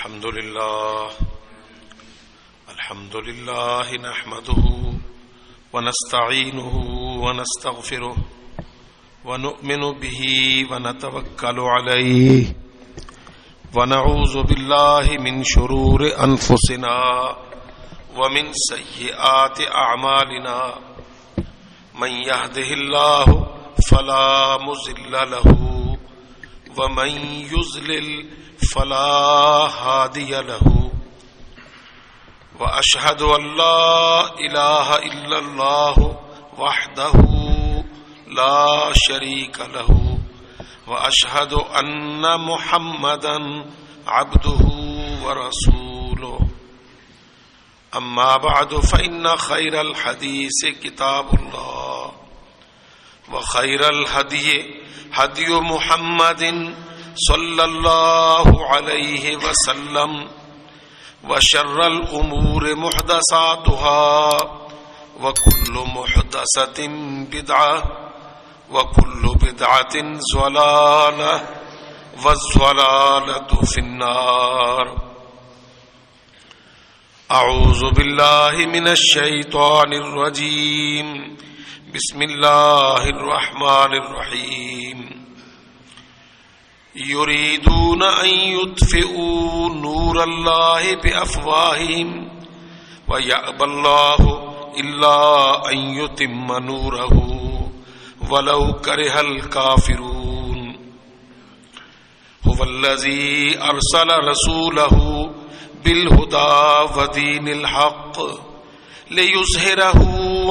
الحمد لله نحمده ونستعينه ونستغفره ونؤمن به ونتوكل عليه ونعوذ بالله من شرور أنفسنا ومن سيئات أعمالنا من يهده الله فلا مضل له ومن يضلل فلا هادي له وأشهد أن لا إله إلا الله وحده لا شريك له وأشهد أن محمدا عبده ورسوله أما بعد فإن خير الحديث كتاب الله وخير الهدي هدي محمد صلى الله عليه وسلم وشر الأمور محدثاتها وكل محدثة بدعة وكل بدعة ضلالة والضلالة في النار. أعوذ بالله من الشيطان الرجيم. بسم الله الرحمن الرحيم. يريدون أن يطفئوا نور الله بأفواههم ويأبى الله إلا أن يتم نوره ولو كره الكافرون. هو الذي أرسل رسوله بالهدى ودين الحق ليظهره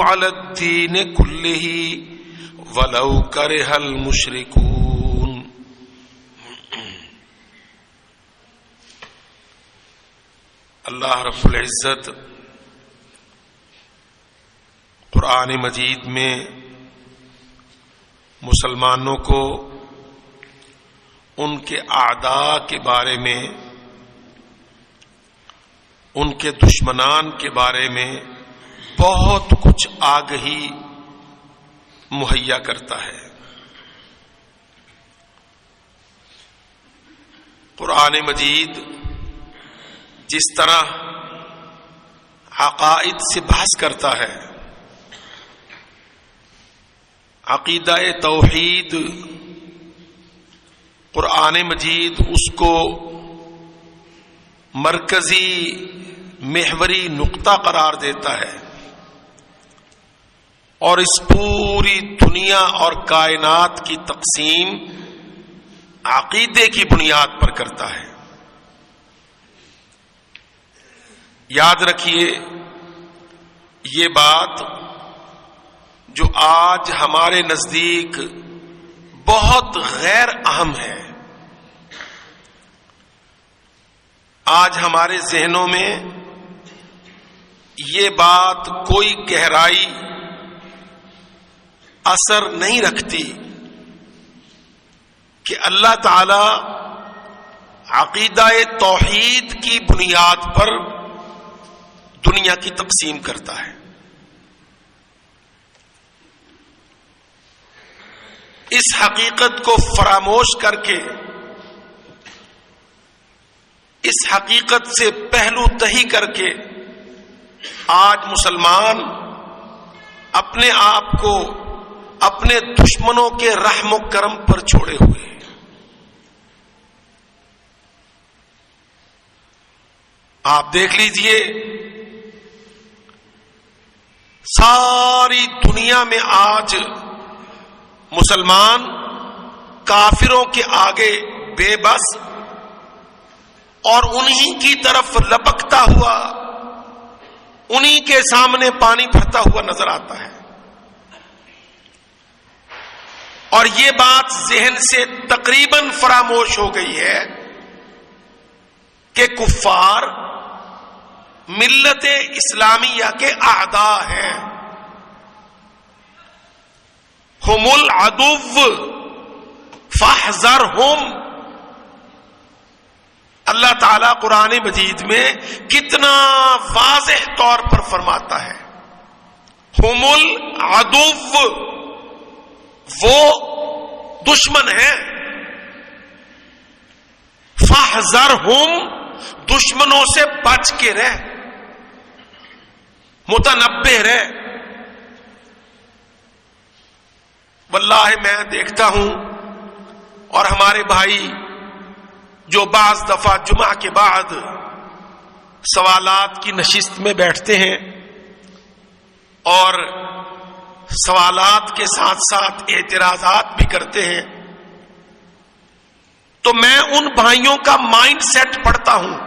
على الدين كله ولو كره المشركون. اللہ رب العزت قرآن مجید میں مسلمانوں کو ان کے اعداء کے بارے میں، ان کے دشمنان کے بارے میں بہت کچھ آگہی مہیا کرتا ہے. قرآن مجید جس طرح عقائد سے بحث کرتا ہے، عقیدہ توحید، قرآن مجید اس کو مرکزی محوری نقطہ قرار دیتا ہے اور اس پوری دنیا اور کائنات کی تقسیم عقیدے کی بنیاد پر کرتا ہے. یاد رکھیے یہ بات جو آج ہمارے نزدیک بہت غیر اہم ہے. آج ہمارے ذہنوں میں یہ بات کوئی گہرائی اثر نہیں رکھتی کہ اللہ تعالی عقیدہ توحید کی بنیاد پر دنیا کی تقسیم کرتا ہے. اس حقیقت کو فراموش کر کے، اس حقیقت سے پہلو تہی کر کے آج مسلمان اپنے آپ کو اپنے دشمنوں کے رحم و کرم پر چھوڑے ہوئے ہیں. آپ دیکھ لیجئے ساری دنیا میں آج مسلمان کافروں کے آگے بے بس اور انہی کی طرف لپکتا ہوا، انہی کے سامنے پانی بھرتا ہوا نظر آتا ہے. اور یہ بات ذہن سے تقریباً فراموش ہو گئی ہے کہ کفار ملت اسلامیہ کے اعداء ہیں. ہم العدو فاحذرہم. اللہ تعالیٰ قرآن مجید میں کتنا واضح طور پر فرماتا ہے، ہم العدو، وہ دشمن ہیں، فاحذرہم، دشمنوں سے بچ کے رہ، متنبہ رہ۔ واللہ میں دیکھتا ہوں اور ہمارے بھائی جو بعض دفعہ جمعہ کے بعد سوالات کی نشست میں بیٹھتے ہیں اور سوالات کے ساتھ ساتھ اعتراضات بھی کرتے ہیں، تو میں ان بھائیوں کا مائنڈ سیٹ پڑھتا ہوں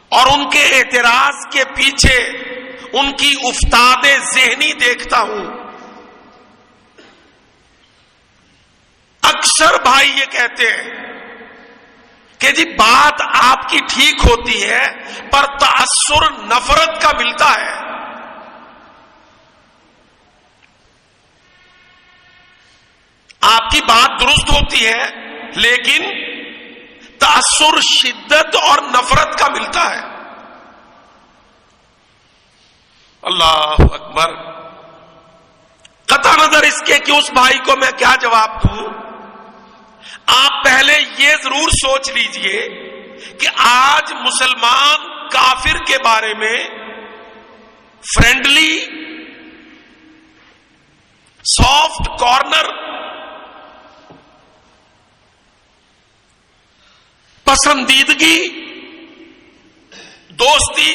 اور ان کے اعتراض کے پیچھے ان کی افتاد ذہنی دیکھتا ہوں۔ اکثر بھائی یہ کہتے ہیں کہ جی بات آپ کی ٹھیک ہوتی ہے پر تاثر نفرت کا ملتا ہے۔ آپ کی بات درست ہوتی ہے لیکن تاثر شدت اور نفرت کا ملتا ہے۔ اللہ اکبر۔ قطع نظر اس کے کہ اس بھائی کو میں کیا جواب دوں، آپ پہلے یہ ضرور سوچ لیجئے کہ آج مسلمان کافر کے بارے میں فرینڈلی، سافٹ کارنر، پسندیدگی، دوستی،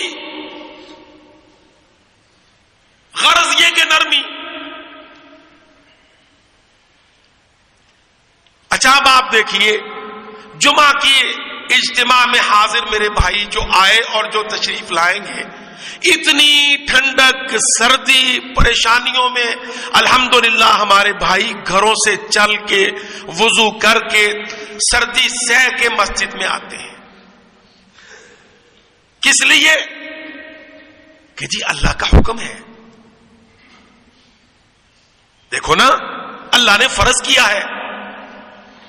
غرض یہ کہ نرمی۔ اچھا اب آپ دیکھیے جمعہ کی اجتماع میں حاضر میرے بھائی جو آئے اور جو تشریف لائیں گے، اتنی ٹھنڈک، سردی، پریشانیوں میں الحمدللہ ہمارے بھائی گھروں سے چل کے وضو کر کے سردی سہ کے مسجد میں آتے ہیں۔ کس لیے؟ کہ جی اللہ کا حکم ہے۔ دیکھو نا، اللہ نے فرض کیا ہے،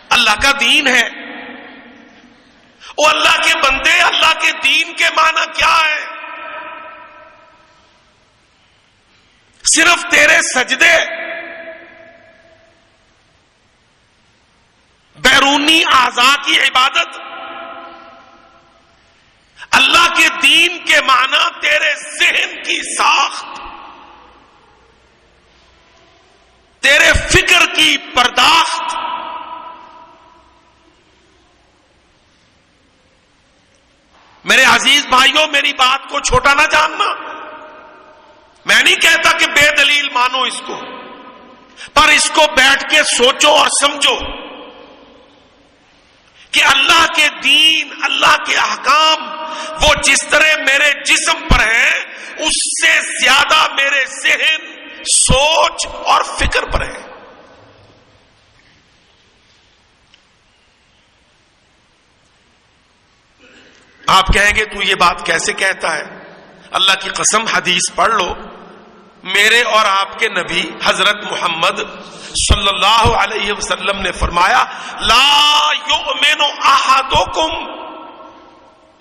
اللہ کا دین ہے۔ او اللہ کے بندے، اللہ کے دین کے معنی کیا ہے؟ صرف تیرے سجدے، بیرونی اعضاء کی عبادت؟ اللہ کے دین کے معنی تیرے ذہن کی ساخت، تیرے فکر کی پرداخت۔ میرے عزیز بھائیوں، میری بات کو چھوٹا نہ جاننا۔ میں نہیں کہتا کہ بے دلیل مانو اس کو، پر اس کو بیٹھ کے سوچو اور سمجھو کہ اللہ کے دین، اللہ کے احکام وہ جس طرح میرے جسم پر ہیں اس سے زیادہ میرے ذہن، سوچ اور فکر پر ہے۔ آپ کہیں گے تو یہ بات کیسے کہتا ہے؟ اللہ کی قسم حدیث پڑھ لو، میرے اور آپ کے نبی حضرت محمد صلی اللہ علیہ وسلم نے فرمایا، لا یؤمن احدکم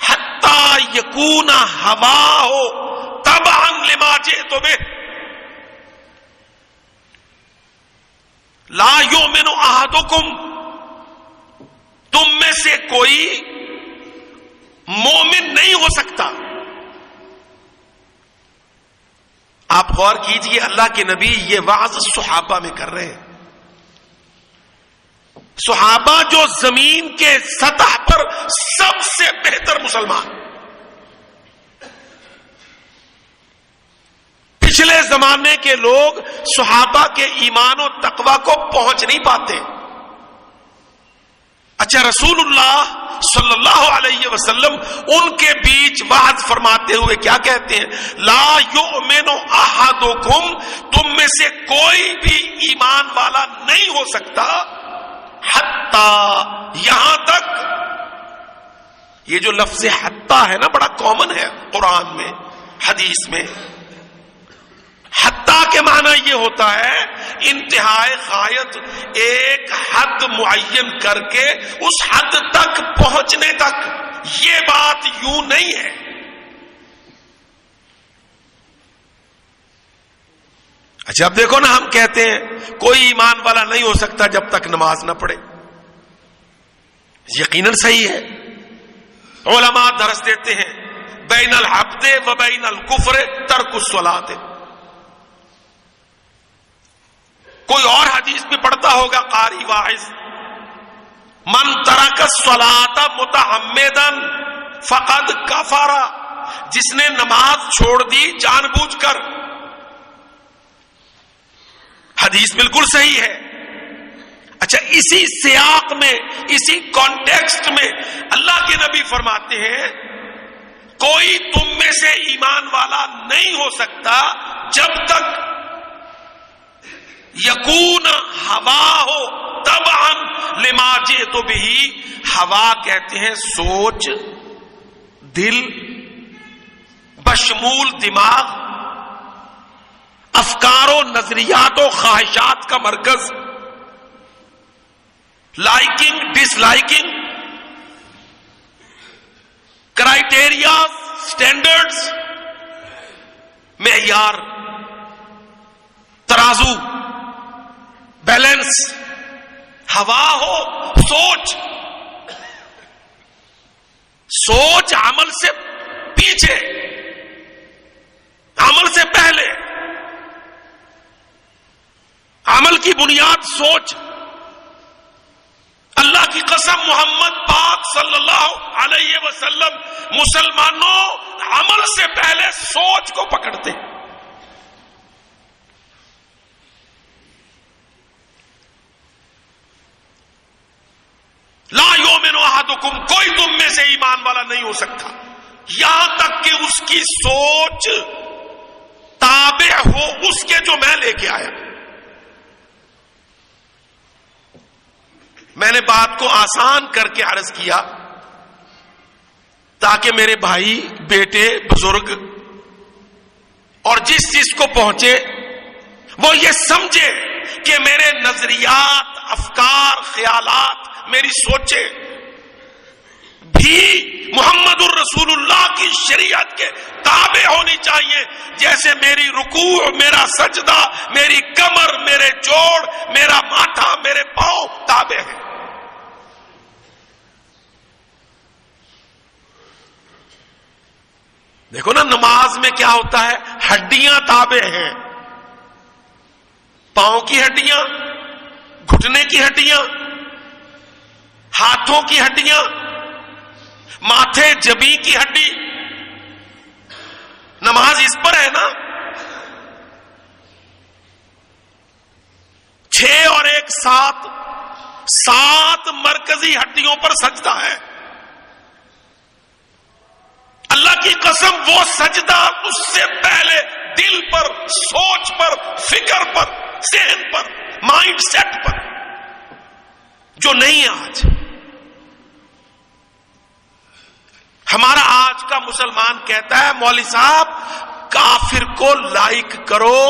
حتی یکون ہواہ تبعا لما جئت بہ۔ لا یؤمن احدکم، تم میں سے کوئی مومن نہیں ہو سکتا۔ آپ غور کیجئے، اللہ کے نبی یہ وعظ صحابہ میں کر رہے ہیں۔ صحابہ جو زمین کے سطح پر سب سے بہتر مسلمان، پچھلے زمانے کے لوگ صحابہ کے ایمان و تقوی کو پہنچ نہیں پاتے۔ اچھا، رسول اللہ صلی اللہ علیہ وسلم ان کے بیچ وعظ فرماتے ہوئے کیا کہتے ہیں؟ لا یؤمن احدکم، تم میں سے کوئی بھی ایمان والا نہیں ہو سکتا حتی، یہاں تک۔ یہ جو لفظ حتی ہے نا، بڑا کامن ہے قرآن میں، حدیث میں۔ حتی کے معنی یہ ہوتا ہے انتہائی غایت، ایک حد معین کر کے اس حد تک پہنچنے تک۔ یہ بات یوں نہیں ہے۔ اچھا اب دیکھو نا، ہم کہتے ہیں کوئی ایمان والا نہیں ہو سکتا جب تک نماز نہ پڑھے۔ یقیناً صحیح ہے، علماء درس دیتے ہیں بین العبد و بین الکفر ترک الصلاۃ. کوئی اور حدیث میں پڑھتا ہوگا قاری واعظ، من ترک الصلاۃ متعمدا فقد کفر، جس نے نماز چھوڑ دی جان بوجھ کر. حدیث بالکل صحیح ہے. اچھا، اسی سیاق میں، اسی کانٹیکسٹ میں اللہ کے نبی فرماتے ہیں کوئی تم میں سے ایمان والا نہیں ہو سکتا جب تک یکون ہوا ہو تبعا لما جئت بہ. ہوا کہتے ہیں سوچ، دل بشمول دماغ، افکار و نظریات و خواہشات کا مرکز، لائکنگ ڈس لائکنگ، کرائٹیریا، سٹینڈرڈز، معیار، ترازو، بیلنس. ہوا ہو سوچ، سوچ عمل سے پیچھے، عمل سے پہلے، عمل کی بنیاد سوچ. اللہ کی قسم محمد پاک صلی اللہ علیہ وسلم مسلمانوں عمل سے پہلے سوچ کو پکڑتے. لا یؤمن احدکم، کوئی تم میں سے ایمان والا نہیں ہو سکتا یہاں تک کہ اس کی سوچ تابع ہو اس کے جو میں لے کے آیا. میں نے بات کو آسان کر کے عرض کیا تاکہ میرے بھائی، بیٹے، بزرگ اور جس چیز کو پہنچے وہ یہ سمجھے کہ میرے نظریات، افکار، خیالات، میری سوچیں بھی محمد الرسول اللہ کی شریعت کے تابع ہونی چاہیے. جیسے میری رکوع، میرا سجدہ، میری کمر، میرے جوڑ، میرا ماتھا، میرے پاؤں تابع ہیں. دیکھو نا نماز میں کیا ہوتا ہے، ہڈیاں تابع ہیں، پاؤں کی ہڈیاں، گھٹنے کی ہڈیاں، ہاتھوں کی ہڈیاں، ماتھے جبیں کی ہڈی. نماز اس پر ہے نا. 6 اور 1 7 مرکزی ہڈیوں پر سجدہ ہے. اللہ کی قسم وہ سجدہ اس سے پہلے دل پر، سوچ پر، فکر پر، ذہن پر، مائنڈ سیٹ پر جو نہیں ہے آج. ہمارا آج کا مسلمان کہتا ہے مولوی صاحب کافر کو لائک کرو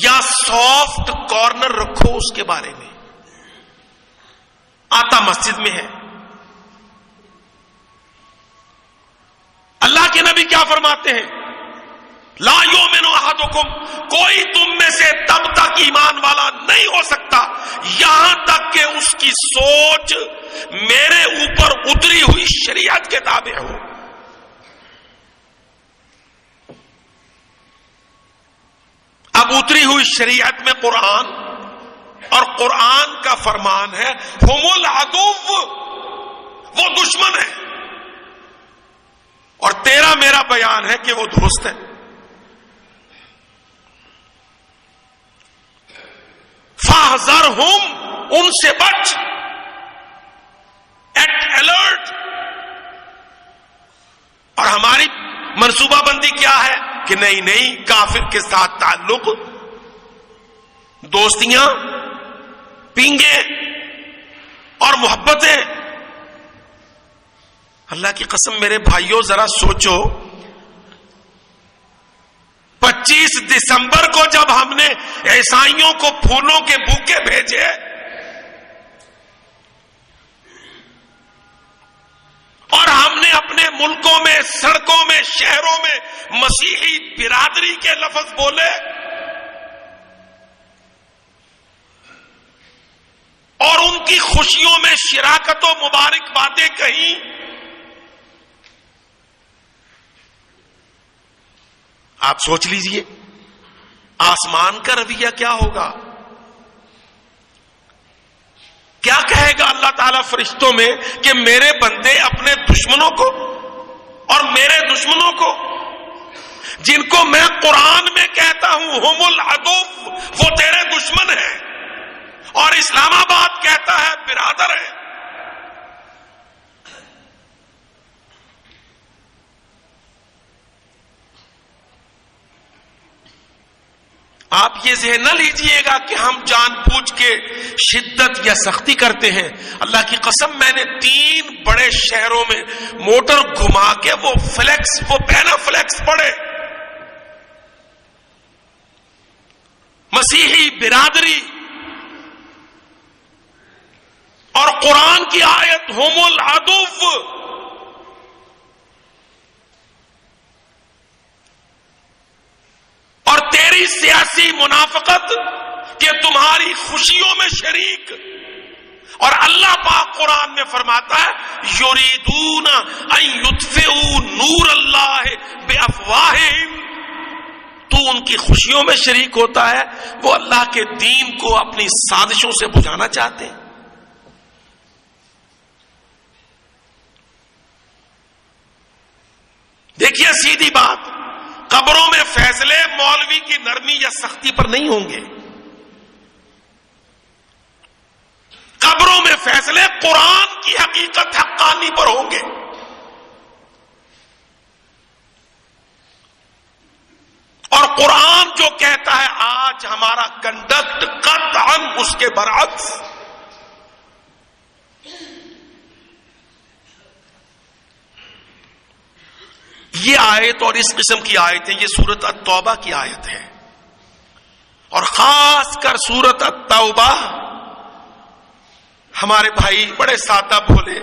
یا سافٹ کارنر رکھو اس کے بارے میں. آتا مسجد میں ہے. اللہ کے نبی کیا فرماتے ہیں؟ لا یؤمن احدکم، کوئی تم میں سے تب تک ایمان والا نہیں ہو سکتا یہاں تک کہ اس کی سوچ میرے اوپر اتری ہوئی شریعت کے تابع ہو. اب اتری ہوئی شریعت میں قرآن، اور قرآن کا فرمان ہے ہم العدو، وہ دشمن ہے، اور تیرا میرا بیان ہے کہ وہ دوست ہے. فاحذرہم، ان سے بچ، ایٹ الرٹ. اور ہماری منصوبہ بندی کیا ہے کہ نہیں کافر کے ساتھ تعلق، دوستیاں، پینگے اور محبتیں. اللہ کی قسم میرے بھائیوں ذرا سوچو، 25 دسمبر کو جب ہم نے عیسائیوں کو پھولوں کے بوکے بھیجے اور ہم نے اپنے ملکوں میں، سڑکوں میں، شہروں میں مسیحی برادری کے لفظ بولے اور ان کی خوشیوں میں شراکت و مبارک باتیں کہیں، آپ سوچ لیجئے آسمان کا رویہ کیا ہوگا؟ کیا کہے گا اللہ تعالیٰ فرشتوں میں کہ میرے بندے اپنے دشمنوں کو اور میرے دشمنوں کو، جن کو میں قرآن میں کہتا ہوں ہم العدو، وہ تیرے دشمن ہیں، اور اسلام آباد کہتا ہے برادر ہے. آپ یہ ذہن نہ لیجئے گا کہ ہم جان بوجھ کے شدت یا سختی کرتے ہیں. اللہ کی قسم میں نے 3 بڑے شہروں میں موٹر گھما کے وہ پینا فلیکس پڑے. مسیحی برادری اور قرآن کی آیت ہم العدو، اور تیری سیاسی منافقت کہ تمہاری خوشیوں میں شریک. اور اللہ پاک قرآن میں فرماتا ہے یریدون ان یطفئوا نور اللہ بافواہہم، تو ان کی خوشیوں میں شریک ہوتا ہے، وہ اللہ کے دین کو اپنی سازشوں سے بجھانا چاہتے ہیں. دیکھیے سیدھی بات، قبروں میں فیصلے مولوی کی نرمی یا سختی پر نہیں ہوں گے. قبروں میں فیصلے قرآن کی حقیقت حقانی پر ہوں گے. اور قرآن جو کہتا ہے آج ہمارا کنڈکٹ قطعاً اس کے برعکس. یہ آیت اور اس قسم کی آیتیں، یہ سورت التوبہ کی آیت ہے، اور خاص کر سورت التوبہ. ہمارے بھائی بڑے سادہ بولے،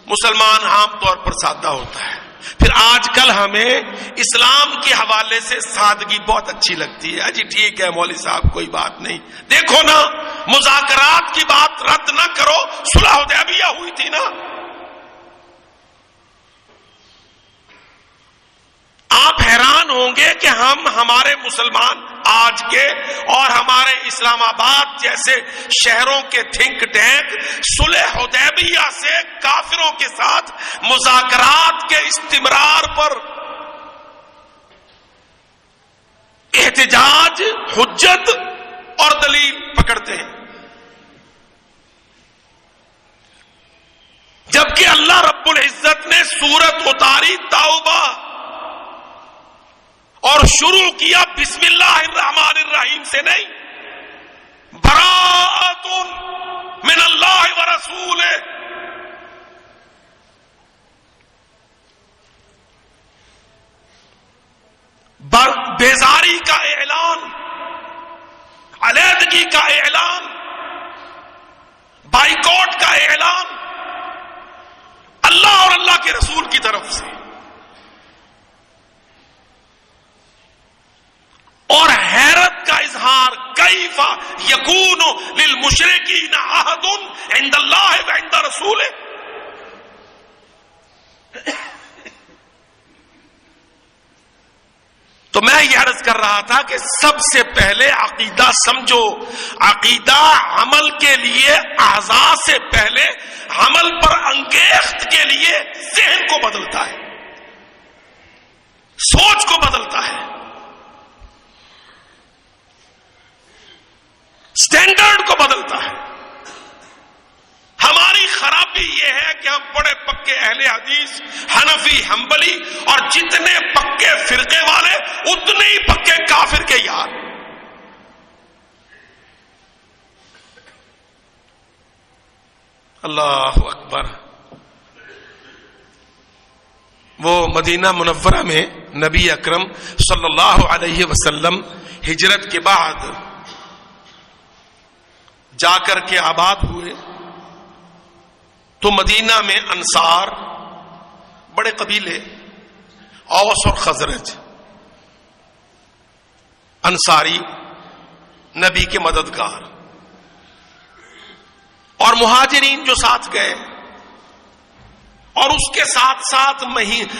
مسلمان عام طور پر سادہ ہوتا ہے، پھر آج کل ہمیں اسلام کے حوالے سے سادگی بہت اچھی لگتی ہے. جی ٹھیک ہے مولوی صاحب کوئی بات نہیں، دیکھو نا مذاکرات کی بات رد نہ کرو، صلح حدیبیہ ہوئی تھی نا. آپ حیران ہوں گے کہ ہمارے مسلمان آج کے اور ہمارے اسلام آباد جیسے شہروں کے تھنک ٹینک صلح حدیبیہ سے کافروں کے ساتھ مذاکرات کے استمرار پر احتجاج، حجت اور دلیل پکڑتے ہیں، جبکہ اللہ رب العزت نے سورت اتاری توبہ اور شروع کیا بسم اللہ الرحمن الرحیم سے نہیں، براءۃ من اللہ ورسولہ. بیزاری کا اعلان، علیحدگی کا اعلان، بائیکاٹ کا اعلان اللہ اور اللہ کے رسول کی طرف سے. اور حیرت کا اظہار کیف یکون للمشرکین عہد عند اللہ وعند رسولہ. تو میں یہ عرض کر رہا تھا کہ سب سے پہلے عقیدہ سمجھو. عقیدہ عمل کے لیے، اعضاء سے پہلے عمل پر انگیخت کے لیے ذہن کو بدلتا ہے، سوچ کو بدلتا ہے، سٹینڈرڈ کو بدلتا ہے. ہماری خرابی یہ ہے کہ ہم بڑے پکے اہل حدیث، حنفی، حنبلی اور جتنے پکے فرقے والے اتنے ہی پکے کافر کے یار. اللہ اکبر. وہ مدینہ منورہ میں نبی اکرم صلی اللہ علیہ وسلم ہجرت کے بعد جا کر کے آباد ہوئے تو مدینہ میں انصار، بڑے قبیلے، اوس اور خزرج، انصاری نبی کے مددگار، اور مہاجرین جو ساتھ گئے، اور اس کے ساتھ ساتھ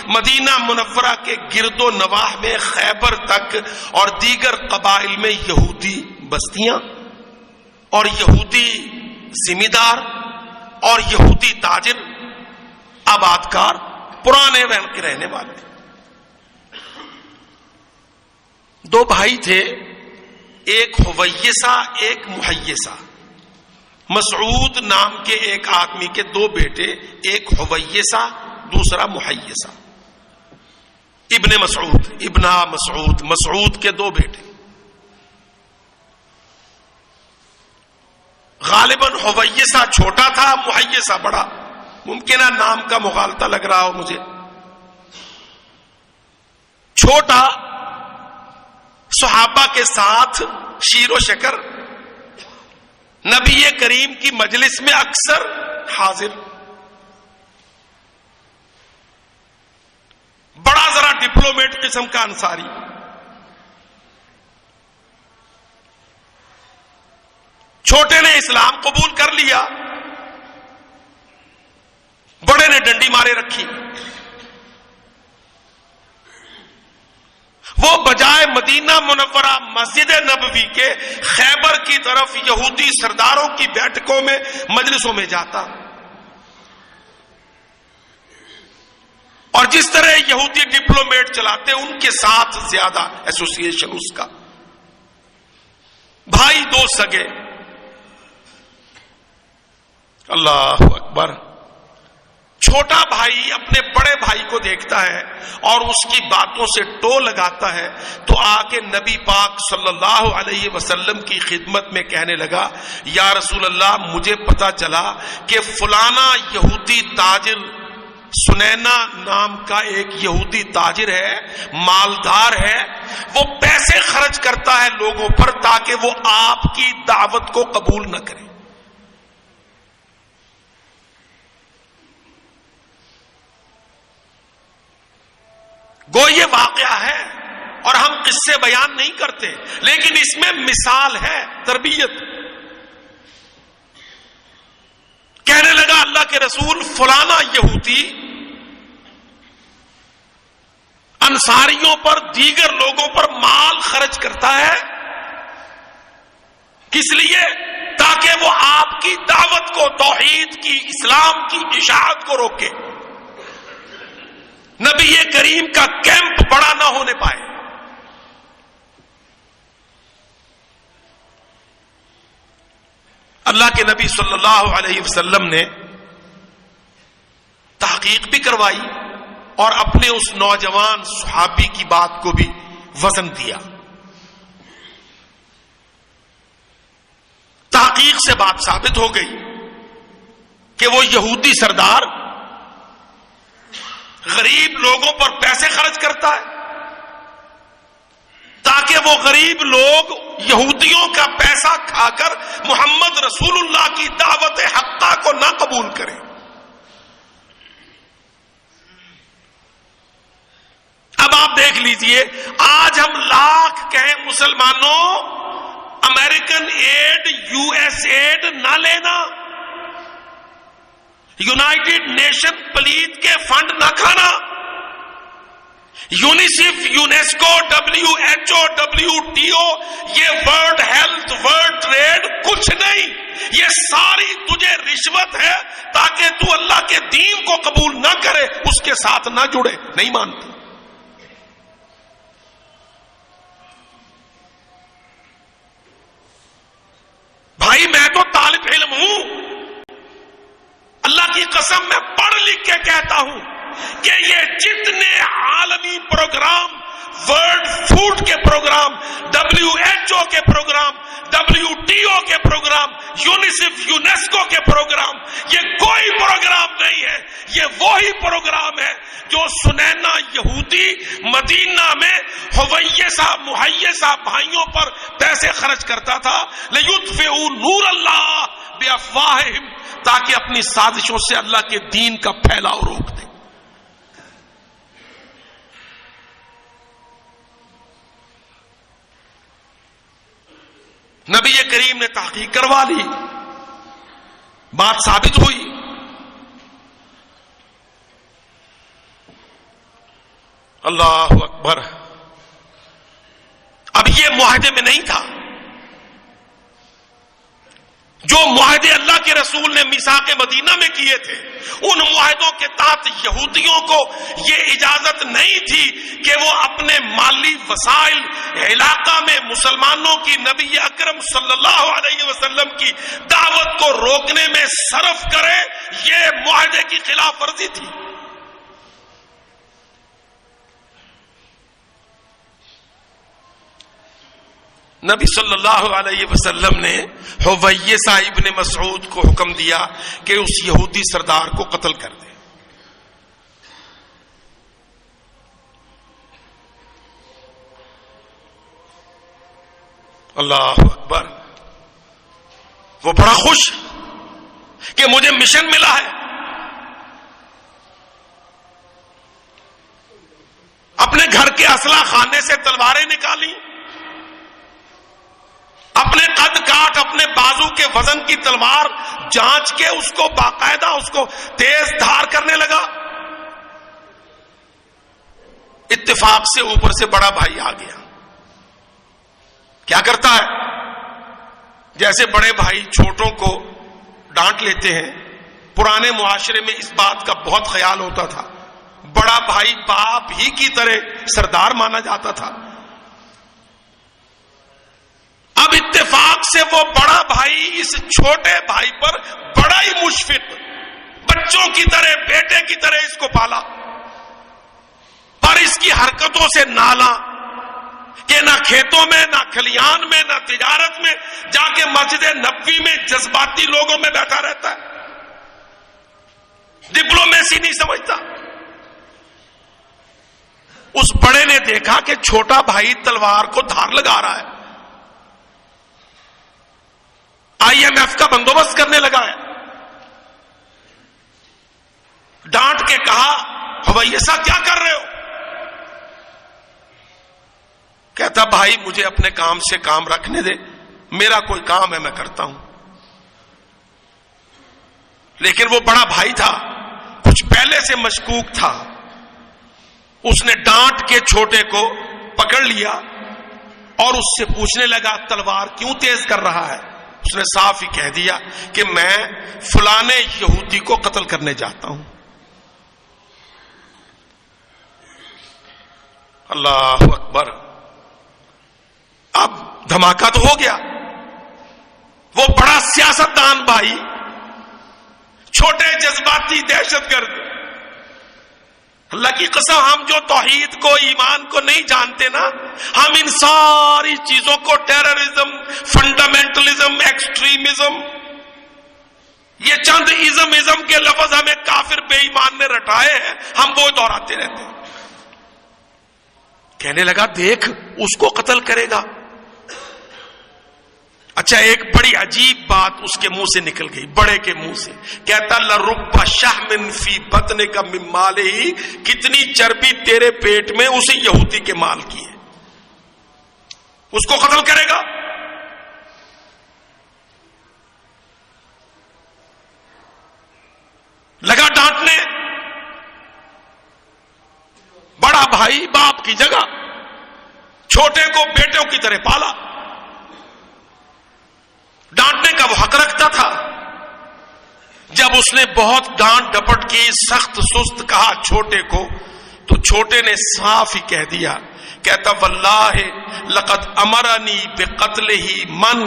مدینہ منورہ کے گرد و نواح میں خیبر تک اور دیگر قبائل میں یہودی بستیاں اور یہودی زمیندار اور یہودی تاجر آبادکار پرانے وہن کے رہنے والے. دو بھائی تھے، ایک حویسہ ایک محیسہ. مسعود نام کے ایک آدمی کے دو بیٹے، ایک حویسہ دوسرا محیسہ. ابن مسعود، مسعود کے دو بیٹے. غالباً حویسہ چھوٹا تھا، محیسہ بڑا. ممکن ہے نام کا مغالطہ لگ رہا ہو مجھے. چھوٹا صحابہ کے ساتھ شیر و شکر، نبی کریم کی مجلس میں اکثر حاضر، بڑا ذرا ڈپلومیٹ قسم کا انصاری. چھوٹے نے اسلام قبول کر لیا، بڑے نے ڈنڈی مارے رکھی. وہ بجائے مدینہ منورہ مسجد نبوی کے خیبر کی طرف یہودی سرداروں کی بیٹھکوں میں مجلسوں میں جاتا، اور جس طرح یہودی ڈپلومیٹ چلاتے ان کے ساتھ زیادہ ایسوسیشن اس کا. بھائی دو سگے. اللہ اکبر. چھوٹا بھائی اپنے بڑے بھائی کو دیکھتا ہے اور اس کی باتوں سے ٹو لگاتا ہے تو آ کے نبی پاک صلی اللہ علیہ وسلم کی خدمت میں کہنے لگا، یا رسول اللہ، مجھے پتا چلا کہ فلانا یہودی تاجر، سنینا نام کا ایک یہودی تاجر ہے، مالدار ہے، وہ پیسے خرچ کرتا ہے لوگوں پر تاکہ وہ آپ کی دعوت کو قبول نہ کرے. گو یہ واقعہ ہے اور ہم قصے بیان نہیں کرتے، لیکن اس میں مثال ہے تربیت. کہنے لگا اللہ کے رسول، فلانا یہودی انصاریوں پر، دیگر لوگوں پر مال خرچ کرتا ہے، کس لیے؟ تاکہ وہ آپ کی دعوت کو، توحید کی، اسلام کی اشاعت کو روکے، نبی کریم کا کیمپ بڑا نہ ہونے پائے. اللہ کے نبی صلی اللہ علیہ وسلم نے تحقیق بھی کروائی اور اپنے اس نوجوان صحابی کی بات کو بھی وزن دیا. تحقیق سے بات ثابت ہو گئی کہ وہ یہودی سردار غریب لوگوں پر پیسے خرچ کرتا ہے تاکہ وہ غریب لوگ یہودیوں کا پیسہ کھا کر محمد رسول اللہ کی دعوت حقہ کو نہ قبول کریں. اب آپ دیکھ لیجئے، آج ہم لاکھ کہیں مسلمانوں American aid, U S aid نہ لینا، یونائٹڈ نیشن پلیت کے فنڈ نہ کھانا، یونیسیف، یونیسکو، WHO، WTO، یہ ورلڈ ہیلتھ، ورلڈ ٹریڈ کچھ نہیں، یہ ساری تجھے رشوت ہے تاکہ تو اللہ کے دین کو قبول نہ کرے، اس کے ساتھ نہ جڑے. نہیں مانتے. بھائی میں تو طالب علم ہوں، اللہ کی قسم میں پڑھ لکھ کے کہتا ہوں کہ یہ جتنے عالمی پروگرام، ورلڈ فوڈ کے پروگرام، WHO کے پروگرام، WTO کے پروگرام، یونیسیف، یونیسکو کے پروگرام، یہ کوئی پروگرام نہیں ہے. یہ وہی پروگرام ہے جو سنینا یہودی مدینہ میں حویسہ محیسہ بھائیوں پر پیسے خرچ کرتا تھا. لِيُطْفِئُوا نُورَ اللَّهِ بِأَفْوَاهِهِمْ، تاکہ اپنی سازشوں سے اللہ کے دین کا پھیلاؤ روک دیں. نبی کریم نے تحقیق کروا لی، بات ثابت ہوئی. اللہ اکبر. اب یہ معاہدے میں نہیں تھا. جو معاہدے اللہ کے رسول نے میثاق مدینہ میں کیے تھے، ان معاہدوں کے تحت یہودیوں کو یہ اجازت نہیں تھی کہ وہ اپنے مالی وسائل علاقہ میں مسلمانوں کی نبی اکرم صلی اللہ علیہ وسلم کی دعوت کو روکنے میں صرف کرے. یہ معاہدے کی خلاف ورزی تھی. نبی صلی اللہ علیہ وسلم نے حویسہ ابن مسعود کو حکم دیا کہ اس یہودی سردار کو قتل کر دے. اللہ اکبر. وہ بڑا خوش کہ مجھے مشن ملا ہے. اپنے گھر کے اسلحہ خانے سے تلواریں نکالی، اپنے قد کاٹ، اپنے بازو کے وزن کی تلوار جانچ کے اس کو باقاعدہ اس کو تیز دھار کرنے لگا. اتفاق سے اوپر سے بڑا بھائی آ گیا. کیا کرتا ہے؟ جیسے بڑے بھائی چھوٹوں کو ڈانٹ لیتے ہیں، پرانے معاشرے میں اس بات کا بہت خیال ہوتا تھا. بڑا بھائی باپ ہی کی طرح سردار مانا جاتا تھا. اب اتفاق سے وہ بڑا بھائی اس چھوٹے بھائی پر بڑا ہی مشفق، بچوں کی طرح، بیٹے کی طرح اس کو پالا، پر اس کی حرکتوں سے نالا کہ نہ کھیتوں میں، نہ کھلیان میں، نہ تجارت میں، جا کے مسجد نبوی میں جذباتی لوگوں میں بیٹھا رہتا ہے، ڈپلومیسی نہیں سمجھتا. اس بڑے نے دیکھا کہ چھوٹا بھائی تلوار کو دھار لگا رہا ہے، IMF کا بندوبست کرنے لگا ہے. ڈانٹ کے کہا، حویسہ کیا کر رہے ہو؟ کہتا بھائی مجھے اپنے کام سے کام رکھنے دے، میرا کوئی کام ہے میں کرتا ہوں. لیکن وہ بڑا بھائی تھا، کچھ پہلے سے مشکوک تھا. اس نے ڈانٹ کے چھوٹے کو پکڑ لیا اور اس سے پوچھنے لگا تلوار کیوں تیز کر رہا ہے؟ اس نے صاف ہی کہہ دیا کہ میں فلانے یہودی کو قتل کرنے جاتا ہوں. اللہ اکبر. اب دھماکہ تو ہو گیا. وہ بڑا سیاست دان بھائی، چھوٹے جذباتی دہشت گرد. اللہ کی قسم ہم جو توحید کو، ایمان کو نہیں جانتے نا، ہم ان ساری چیزوں کو ٹیررزم، فنڈامنٹلزم، ایکسٹریمزم، یہ چند ازم کے لفظ ہمیں کافر بے ایمان نے رٹائے ہیں، ہم وہ دہراتے رہتے ہیں. کہنے لگا دیکھ اس کو قتل کرے گا. اچھا ایک بڑی عجیب بات اس کے منہ سے نکل گئی، بڑے کے منہ سے. کہتا لرب شحم فی بطنک من مالہ، کتنی چربی تیرے پیٹ میں اسی یہودی کے مال کی ہے، اس کو قتل کرے گا؟ لگا ڈانٹنے. بڑا بھائی باپ کی جگہ چھوٹے کو بیٹوں کی طرح پالا، ڈانٹنے کا وہ حق رکھتا تھا. جب اس نے بہت ڈانٹ ڈپٹ کی، سخت سست کہا چھوٹے کو، تو چھوٹے نے صاف ہی کہہ دیا. کہتا واللہ لقد امرنی بقتلہ من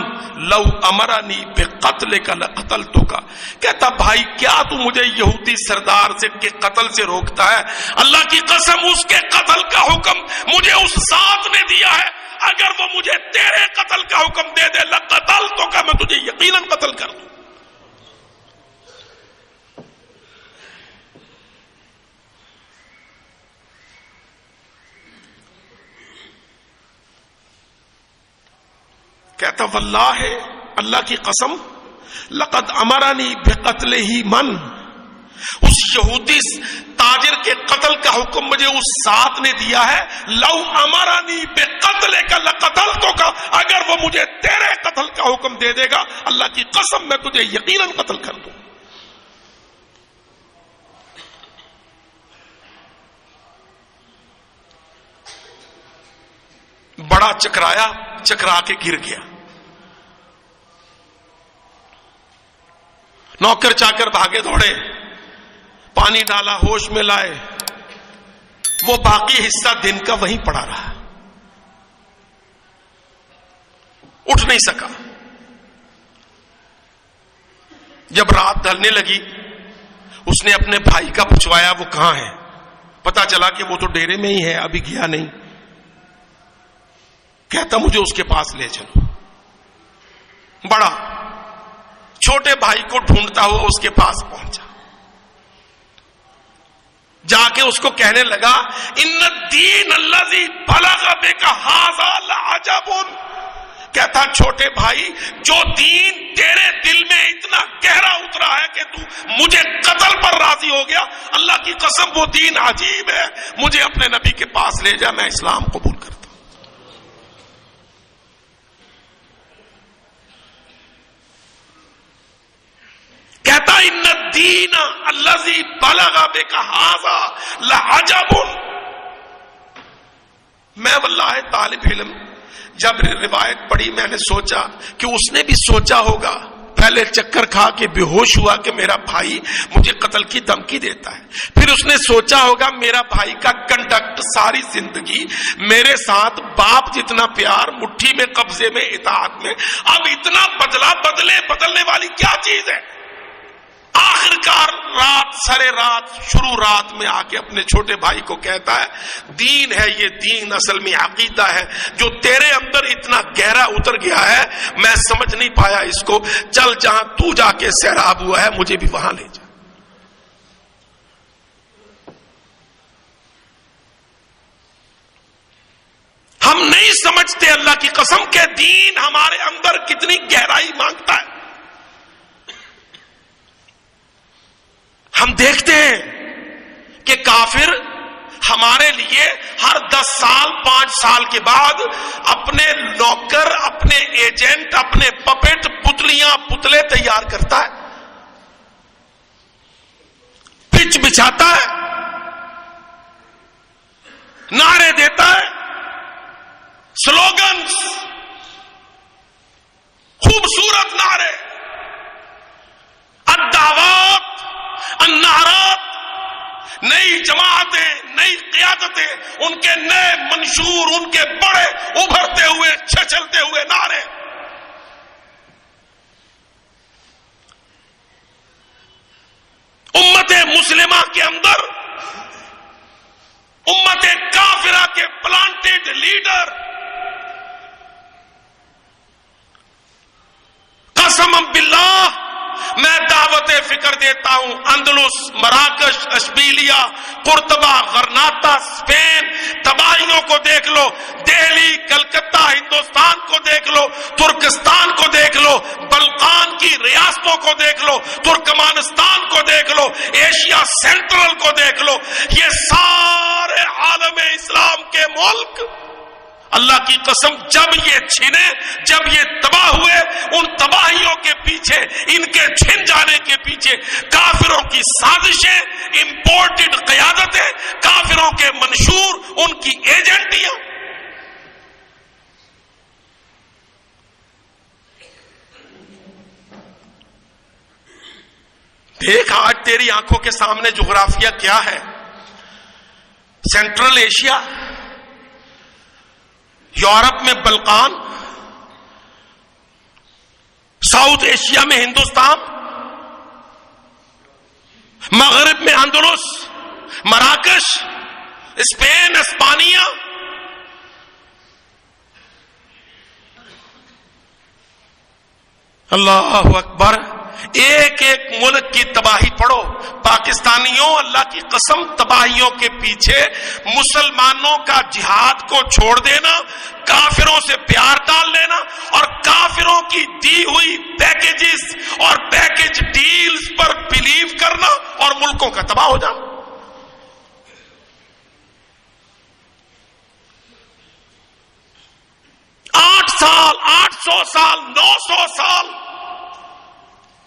لو امرنی بقتلک لقتلتک. کہتا بھائی کیا تو مجھے یہودی سردار سے کے قتل سے روکتا ہے؟ اللہ کی قسم اس کے قتل کا حکم مجھے اس ذات نے دیا ہے، اگر وہ مجھے تیرے قتل کا حکم دے دے لقتلتک، میں تجھے یقیناً قتل کر دوں. کہتا واللہ اللہ کی قسم لقد امرنی بقتلہ من، اس یہودی تاجر کے قتل کا حکم مجھے اس ذات نے دیا ہے، لو امرنی بقتلک لقتلتک، اگر وہ مجھے تیرے قتل کا حکم دے دے گا اللہ کی قسم میں تجھے یقیناً قتل کر دوں. چکرایا, چکرا کے گر گیا. نوکر چاکر بھاگے دوڑے, پانی ڈالا, ہوش میں لائے, وہ باقی حصہ دن کا وہیں پڑا رہا, اٹھ نہیں سکا. جب رات ڈھلنے لگی, اس نے اپنے بھائی کا پوچھوایا وہ کہاں ہے. پتا چلا کہ وہ تو ڈیرے میں ہی ہے, ابھی گیا نہیں. کہتا مجھے اس کے پاس لے چلو. بڑا چھوٹے بھائی کو ڈھونڈتا ہوا اس کے پاس پہنچا, جا کے اس کو کہنے لگا ان الدین الذی بلغ بک ھذا لعجب. کہتا چھوٹے بھائی, جو دین تیرے دل میں اتنا گہرا اترا ہے کہ تو مجھے قتل پر راضی ہو گیا, اللہ کی قسم وہ دین عجیب ہے, مجھے اپنے نبی کے پاس لے جا, میں اسلام قبول کرتا ہوں. کہتا ان الدین الذی بلغ بک ھذا لعجب. میں واللہ طالب علم جب روایت پڑھی میں نے سوچا کہ اس نے بھی سوچا ہوگا, پہلے چکر کھا کے بے ہوش ہوا کہ میرا بھائی مجھے قتل کی دھمکی دیتا ہے, پھر اس نے سوچا ہوگا میرا بھائی کا کنڈکٹ ساری زندگی میرے ساتھ باپ جتنا پیار, مٹھی میں قبضے میں اطاعت میں, اب اتنا بدلنے والی کیا چیز ہے. آخرکار رات سرے رات شروع رات میں آ کے اپنے چھوٹے بھائی کو کہتا ہے دین ہے یہ, دین اصل میں عقیدہ ہے جو تیرے اندر اتنا گہرا اتر گیا ہے, میں سمجھ نہیں پایا اس کو, چل جہاں تو جا کے سیراب ہوا ہے مجھے بھی وہاں لے جا. ہم نہیں سمجھتے اللہ کی قسم کہ دین ہمارے اندر کتنی گہرائی مانگتا ہے. ہم دیکھتے ہیں کہ کافر ہمارے لیے ہر 10 سال 5 سال کے بعد اپنے نوکر, اپنے ایجنٹ, اپنے پپٹ, پتلیاں پتلے تیار کرتا ہے, پچ بچھاتا ہے, نعرے دیتا ہے, سلوگنز, خوبصورت نعرے, الدعوات, النعرات, نئی جماعتیں, نئی قیادتیں, ان کے نئے منشور, ان کے بڑے ابھرتے ہوئے چھچلتے ہوئے نعرے. امت مسلمہ کے اندر امت کافرہ کے پلانٹیڈ لیڈر قسم باللہ میں دعوت فکر دیتا ہوں, اندلس, مراکش, اشبیلیہ, قرطبہ, غرناطہ, اسپین, تباہیوں کو دیکھ لو, دہلی, کلکتہ, ہندوستان کو دیکھ لو, ترکستان کو دیکھ لو, بلقان کی ریاستوں کو دیکھ لو, ترکمانستان کو دیکھ لو, ایشیا سینٹرل کو دیکھ لو, یہ سارے عالم اسلام کے ملک اللہ کی قسم جب یہ چھنے, جب یہ تباہ ہوئے, ان تباہیوں کے پیچھے, ان کے چھن جانے کے پیچھے کافروں کی سازشیں, امپورٹڈ قیادتیں, کافروں کے منشور, ان کی ایجنٹیاں. دیکھ آج تیری آنکھوں کے سامنے جغرافیہ کیا ہے. سینٹرل ایشیا, یورپ میں بلقان, ساؤتھ ایشیا میں ہندوستان, مغرب میں اندلس, مراکش, اسپین, اسپانیہ, اللہ اکبر. ایک ایک ملک کی تباہی پڑھو. پاکستانیوں اللہ کی قسم تباہیوں کے پیچھے مسلمانوں کا جہاد کو چھوڑ دینا, کافروں سے پیار ڈال لینا اور کافروں کی دی ہوئی پیکیجز اور پیکیج ڈیلز پر بلیو کرنا اور ملکوں کا تباہ ہو جانا. آٹھ سال, 800 سال, 900 سال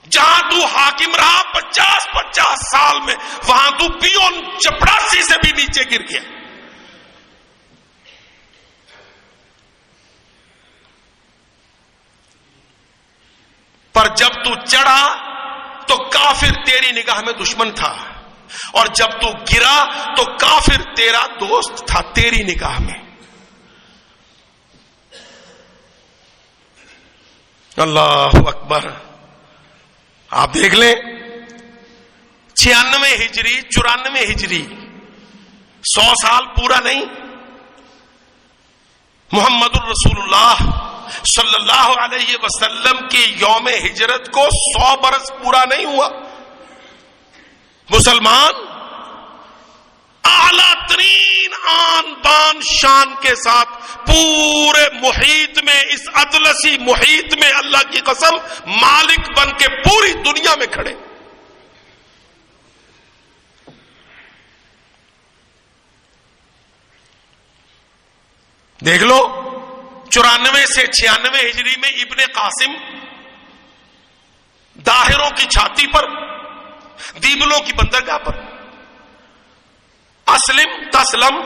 جہاں تو حاکم رہا 50 سال میں, وہاں تو پیون چپڑاسی سے بھی نیچے گر گیا. چڑھا تو کافر تیری نگاہ میں دشمن تھا، اور جب تو گرا تو کافر تیرا دوست تھا تیری نگاہ میں. اللہ اکبر. آپ دیکھ لیں 96 ہجری 94 ہجری 100 سال پورا نہیں. محمد الرسول اللہ صلی اللہ علیہ وسلم کی یوم ہجرت کو 100 برس پورا نہیں ہوا. مسلمان اعلیٰ ترین آن بان شان کے ساتھ پورے محیط میں، اس اطلسی محیط میں اللہ کی قسم مالک بن کے پوری دنیا میں کھڑے. دیکھ لو 94 سے 96 ہجری میں ابن قاسم داہروں کی چھاتی پر، دیبلوں کی بندرگاہ پر، اسلم تسلم،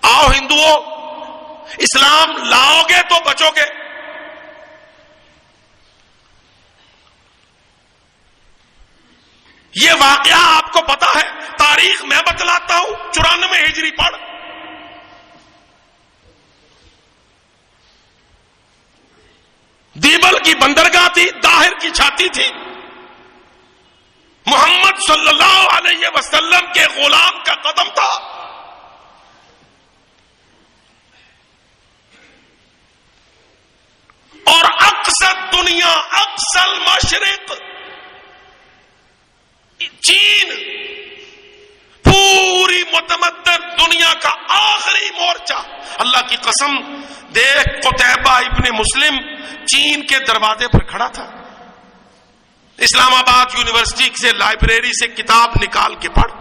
آؤ ہندوؤں اسلام لاؤ گے تو بچو گے. یہ واقعہ آپ کو پتا ہے، تاریخ میں بتلاتا ہوں. 94 ہجری پڑھ. دیبل کی بندرگاہ تھی، داہر کی چھاتی تھی. محمد صلی اللہ علیہ وسلم کے غلام کا قدم تھا. اور اقصی دنیا، اقصی مشرق چین، پوری متمدن دنیا کا آخری مورچہ. اللہ کی قسم دیکھ، قتیبہ ابن مسلم چین کے دروازے پر کھڑا تھا. اسلام آباد یونیورسٹی سے لائبریری سے کتاب نکال کے پڑھ.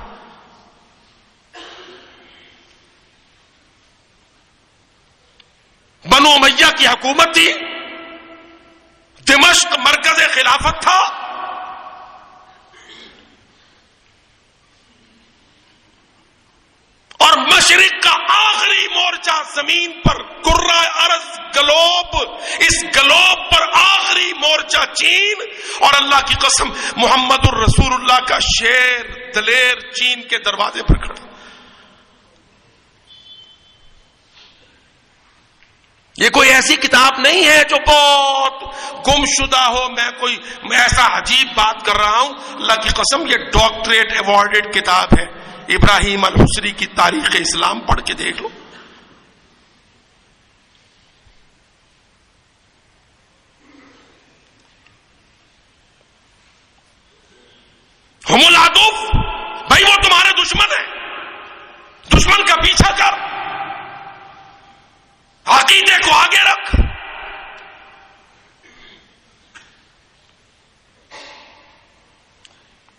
بنو امیہ کی حکومت تھی، دمشق مرکز خلافت تھا. اور مشرق کا آخری مورچہ زمین پر، کرۂ ارض گلوب، اس گلوب پر آخری مورچہ چین. اور اللہ کی قسم محمد الرسول اللہ کا شیر دلیر چین کے دروازے پر کھڑا. یہ کوئی ایسی کتاب نہیں ہے جو بہت گم شدہ ہو، میں کوئی ایسا عجیب بات کر رہا ہوں. اللہ کی قسم یہ ڈاکٹریٹ ایوارڈڈ کتاب ہے. ابراہیم الحسری کی تاریخ اسلام پڑھ کے دیکھ لو. ہم العدو، بھائی وہ تمہارے دشمن ہیں، دشمن کا پیچھا کر، عقیدے کو آگے رکھ.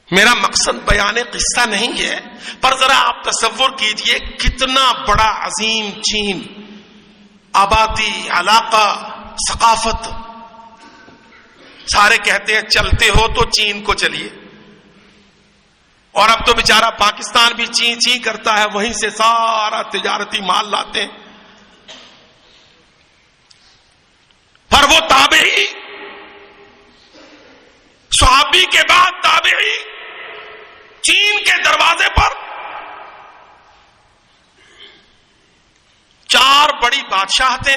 میرا مقصد بیان قصہ نہیں ہے، پر ذرا آپ تصور کیجئے کتنا بڑا عظیم چین، آبادی، علاقہ، ثقافت. سارے کہتے ہیں چلتے ہو تو چین کو چلیے، اور اب تو بیچارہ پاکستان بھی چین چین کرتا ہے، وہیں سے سارا تجارتی مال لاتے ہیں. پر وہ تابعی، صحابی کے بعد تابعی، چین کے دروازے پر 4 بڑی بادشاہتیں،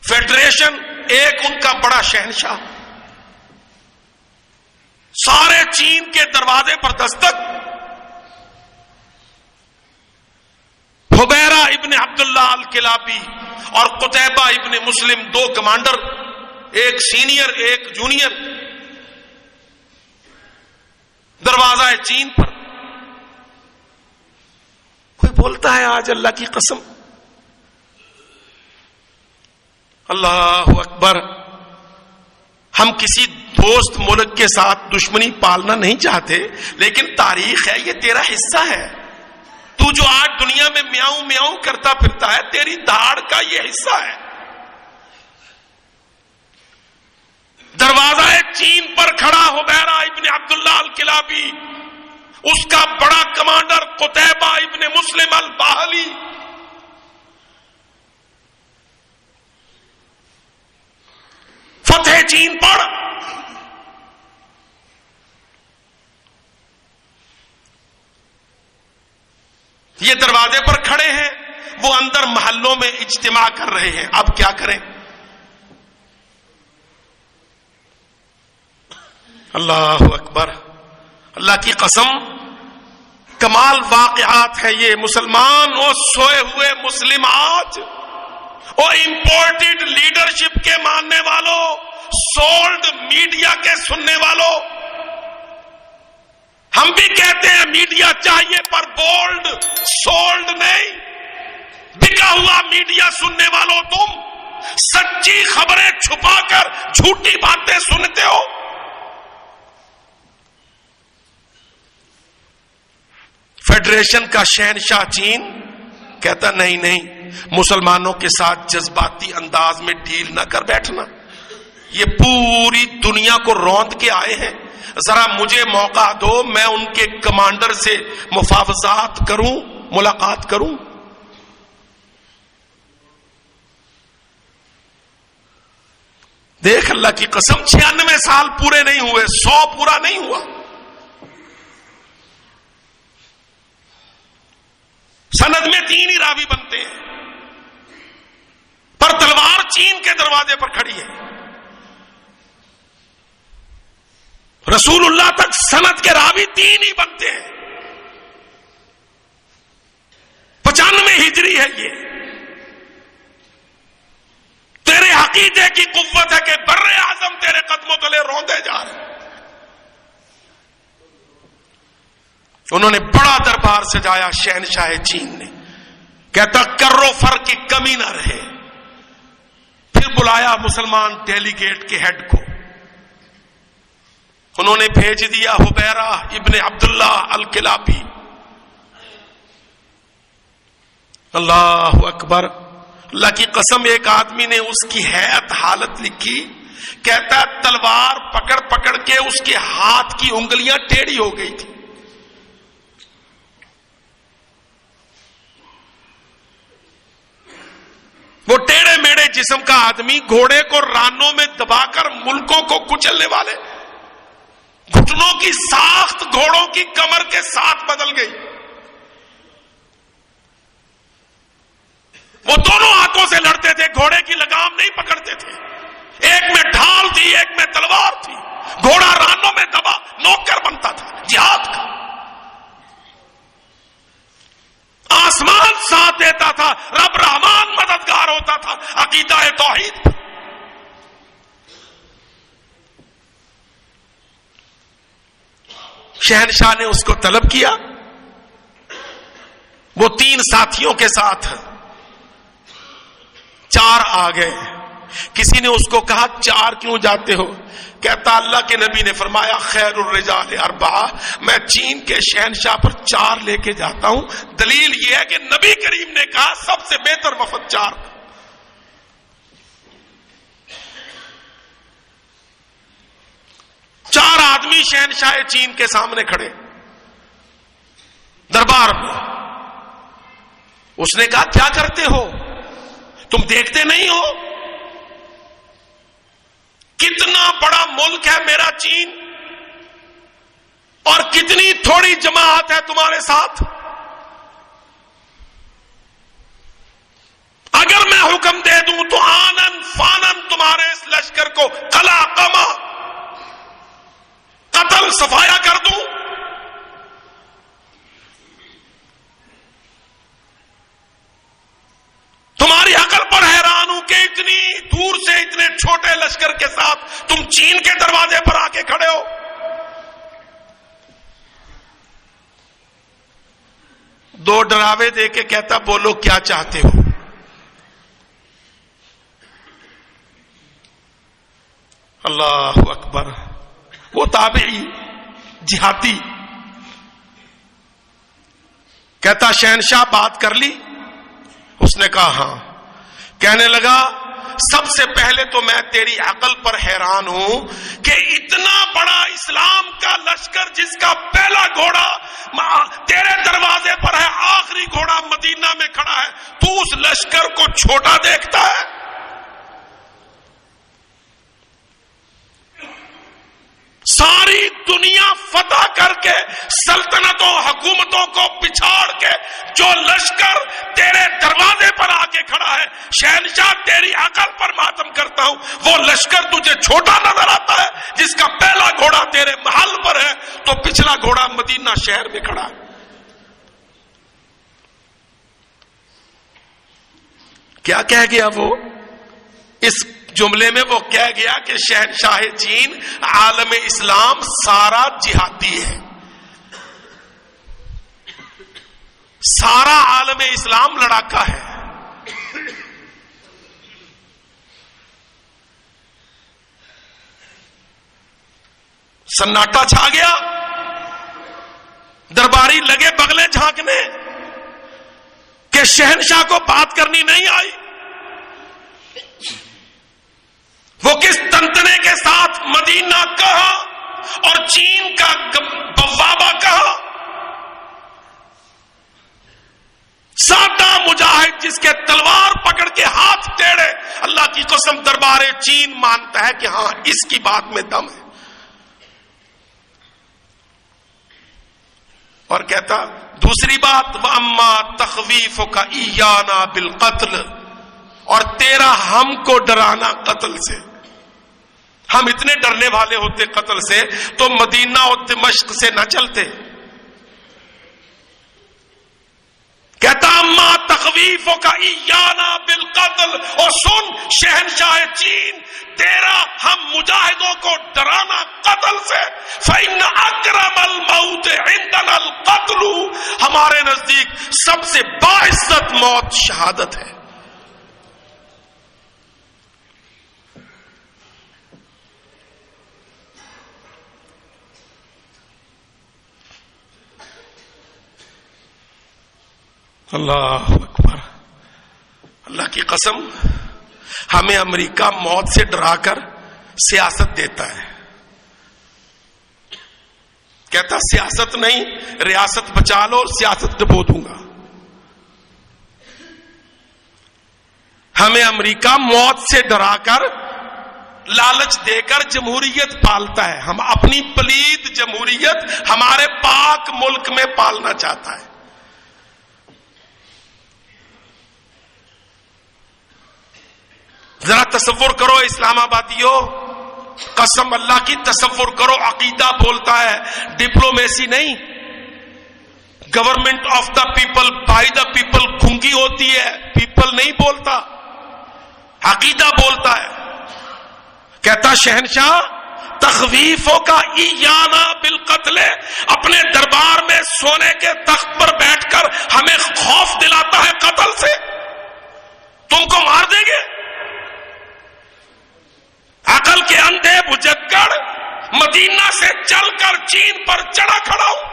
فیڈریشن، ایک ان کا بڑا شہنشاہ، سارے چین کے دروازے پر دستک. حبیرہ ابن عبداللہ الکلابی اور قتیبہ ابن مسلم، 2 کمانڈر، ایک سینئر ایک جونیئر، دروازہ ہے چین پر. کوئی بولتا ہے آج اللہ کی قسم، اللہ اکبر، ہم کسی دوست ملک کے ساتھ دشمنی پالنا نہیں چاہتے، لیکن تاریخ ہے، یہ تیرا حصہ ہے. تو جو آج دنیا میں میاؤں میاؤں کرتا پھرتا ہے، تیری دھاڑ کا یہ حصہ ہے. دروازہ چین پر کھڑا حبیرہ ابن عبداللہ الکلابی، اس کا بڑا کمانڈر قتیبہ ابن مسلم الباہلی. فتح شہنشاہ چین پڑھ. یہ دروازے پر کھڑے ہیں, وہ اندر محلوں میں اجتماع کر رہے ہیں. اب کیا کریں؟ اللہ اکبر, اللہ کی قسم کمال واقعات ہے یہ. مسلمان وہ سوئے ہوئے مسلم آج, وہ امپورٹڈ لیڈرشپ کے ماننے والوں, سولڈ میڈیا کے سننے والوں. ہم بھی کہتے ہیں میڈیا چاہیے پر بولڈ, سولڈ نہیں. بکا ہوا میڈیا سننے والوں, تم سچی خبریں چھپا کر جھوٹی باتیں سنتے ہو. فیڈریشن کا شہنشاہ چین کہتا نہیں, مسلمانوں کے ساتھ جذباتی انداز میں ڈیل نہ کر بیٹھنا. یہ پوری دنیا کو روند کے آئے ہیں, ذرا مجھے موقع دو, میں ان کے کمانڈر سے مفاوضات کروں, ملاقات کروں. دیکھ اللہ کی قسم 96 سال پورے نہیں ہوئے, 100 پورا نہیں ہوا. سند میں 3 ہی راوی بنتے ہیں, پر تلوار چین کے دروازے پر کھڑی ہے. رسول اللہ تک سند کے راوی 3 ہی بنتے ہیں. 95 ہجری ہے یہ. تیرے عقیدے کی قوت ہے کہ بر اعظم تیرے قدموں تلے روندے جا رہے ہیں. انہوں نے بڑا دربار سجایا شہنشاہ چین نے, کہتا کرو فر کی کمی نہ رہے. پھر بلایا مسلمان ڈیلیگیٹ کے ہیڈ کو, انہوں نے بھیج دیا حبیرہ ابن عبداللہ الکلابی. اللہ اکبر, اللہ کی قسم ایک آدمی نے اس کی حیرت حالت لکھی, کہتا تلوار پکڑ پکڑ کے اس کے ہاتھ کی انگلیاں ٹیڑھی ہو گئی تھی. وہ ٹیڑھے میڑے جسم کا آدمی گھوڑے کو رانوں میں دبا کر ملکوں کو کچلنے والے, گھٹنوں کی ساخت گھوڑوں کی کمر کے ساتھ بدل گئی. وہ دونوں ہاتھوں سے لڑتے تھے, گھوڑے کی لگام نہیں پکڑتے تھے. ایک میں ڈھال تھی, ایک میں تلوار تھی. گھوڑا رانوں میں دبا نوکر بنتا تھا جہاد کا. آسمان ساتھ دیتا تھا, رب رحمان مددگار ہوتا تھا. عقیدہ توحید. شہنشاہ نے اس کو طلب کیا, وہ 3 ساتھیوں کے ساتھ 4 آ گئے. کسی نے اس کو کہا 4 کیوں جاتے ہو؟ کہتا اللہ کے نبی نے فرمایا خیر الرجال 4, میں چین کے شہنشاہ پر 4 لے کے جاتا ہوں. دلیل یہ ہے کہ نبی کریم نے کہا سب سے بہتر وفد 4. چار آدمی شہنشاہ چین کے سامنے کھڑے دربار میں. اس نے کہا کیا کرتے ہو, تم دیکھتے نہیں ہو کتنا بڑا ملک ہے میرا چین, اور کتنی تھوڑی جماعت ہے تمہارے ساتھ. اگر میں حکم دے دوں تو آنن فانن تمہارے اس لشکر کو قلع قمع قتل صفایا کر دوں. تمہاری عقل پر حیران ہوں کہ اتنی دور سے اتنے چھوٹے لشکر کے ساتھ تم چین کے دروازے پر آ کے کھڑے ہو. دو ڈراوے دے کے کہتا بولو کیا چاہتے ہو. اللہ اکبر. وہ تابعی جہادی کہتا شہنشاہ بات کر لی. اس نے کہا ہاں. کہنے لگا سب سے پہلے تو میں تیری عقل پر حیران ہوں کہ اتنا بڑا اسلام کا لشکر جس کا پہلا گھوڑا تیرے دروازے پر ہے, آخری گھوڑا مدینہ میں کھڑا ہے, تو اس لشکر کو چھوٹا دیکھتا ہے. کے سلطنتوں حکومتوں کو پچھاڑ کے جو لشکر تیرے دروازے پر آ کے کھڑا ہے، شہنشاہ تیری عقل پر ماتم کرتا ہوں، وہ لشکر تجھے چھوٹا نظر آتا ہے جس کا پہلا گھوڑا تیرے محل پر ہے تو پچھلا گھوڑا مدینہ شہر میں کھڑا ہے۔ کیا کہہ گیا وہ اس جملے میں؟ وہ کہہ گیا کہ شہنشاہ چین عالم اسلام سارا جہادی ہے، سارا عالم اسلام لڑاکا ہے۔ سناٹا چھا گیا، درباری لگے بغلے جھانکنے کہ شہنشاہ کو بات کرنی نہیں آئی۔ وہ کس تنتنے کے ساتھ مدینہ کہا اور چین کا بوابہ کہا؟ سادہ مجاہد جس کے تلوار پکڑ کے ہاتھ ٹیڑے، اللہ کی قسم دربار چین مانتا ہے کہ ہاں اس کی بات میں دم ہے، اور کہتا دوسری بات وَأَمَّا تَخْوِيفُكَ إِيَّانَا بِالْقَتْلِ، اور تیرا ہم کو ڈرانا قتل سے۔ ہم اتنے ڈرنے والے ہوتے قتل سے تو مدینہ اور دمشق سے نہ چلتے۔ کہتا اما تخویفک ایانا بالقتل، اور سن شہنشاہ چین تیرا ہم مجاہدوں کو ڈرانا قتل سے، فإن اکرم الموت عندنا القتل، ہمارے نزدیک سب سے باعزت موت شہادت ہے۔ اللہ اکبر، اللہ کی قسم ہمیں امریکہ موت سے ڈرا کر سیاست دیتا ہے۔ کہتا سیاست نہیں، ریاست بچا لو، سیاست ڈبو دوں گا۔ ہمیں امریکہ موت سے ڈرا کر لالچ دے کر جمہوریت پالتا ہے، ہم اپنی پلید جمہوریت ہمارے پاک ملک میں پالنا چاہتا ہے۔ ذرا تصور کرو اسلام آبادیوں، قسم اللہ کی تصور کرو، عقیدہ بولتا ہے، ڈپلومیسی نہیں، government of the people by the people گھنگی ہوتی ہے، پیپل نہیں بولتا، عقیدہ بولتا ہے۔ کہتا شہنشاہ تخویفوں کا ایانا بالقتل، اپنے دربار میں سونے کے تخت پر بیٹھ کر ہمیں خوف دلاتا ہے قتل سے، تم کو مار دیں گے۔ عقل کے اندھے بجھگڑ مدینہ سے چل کر چین پر چڑھا کھڑا ہوں،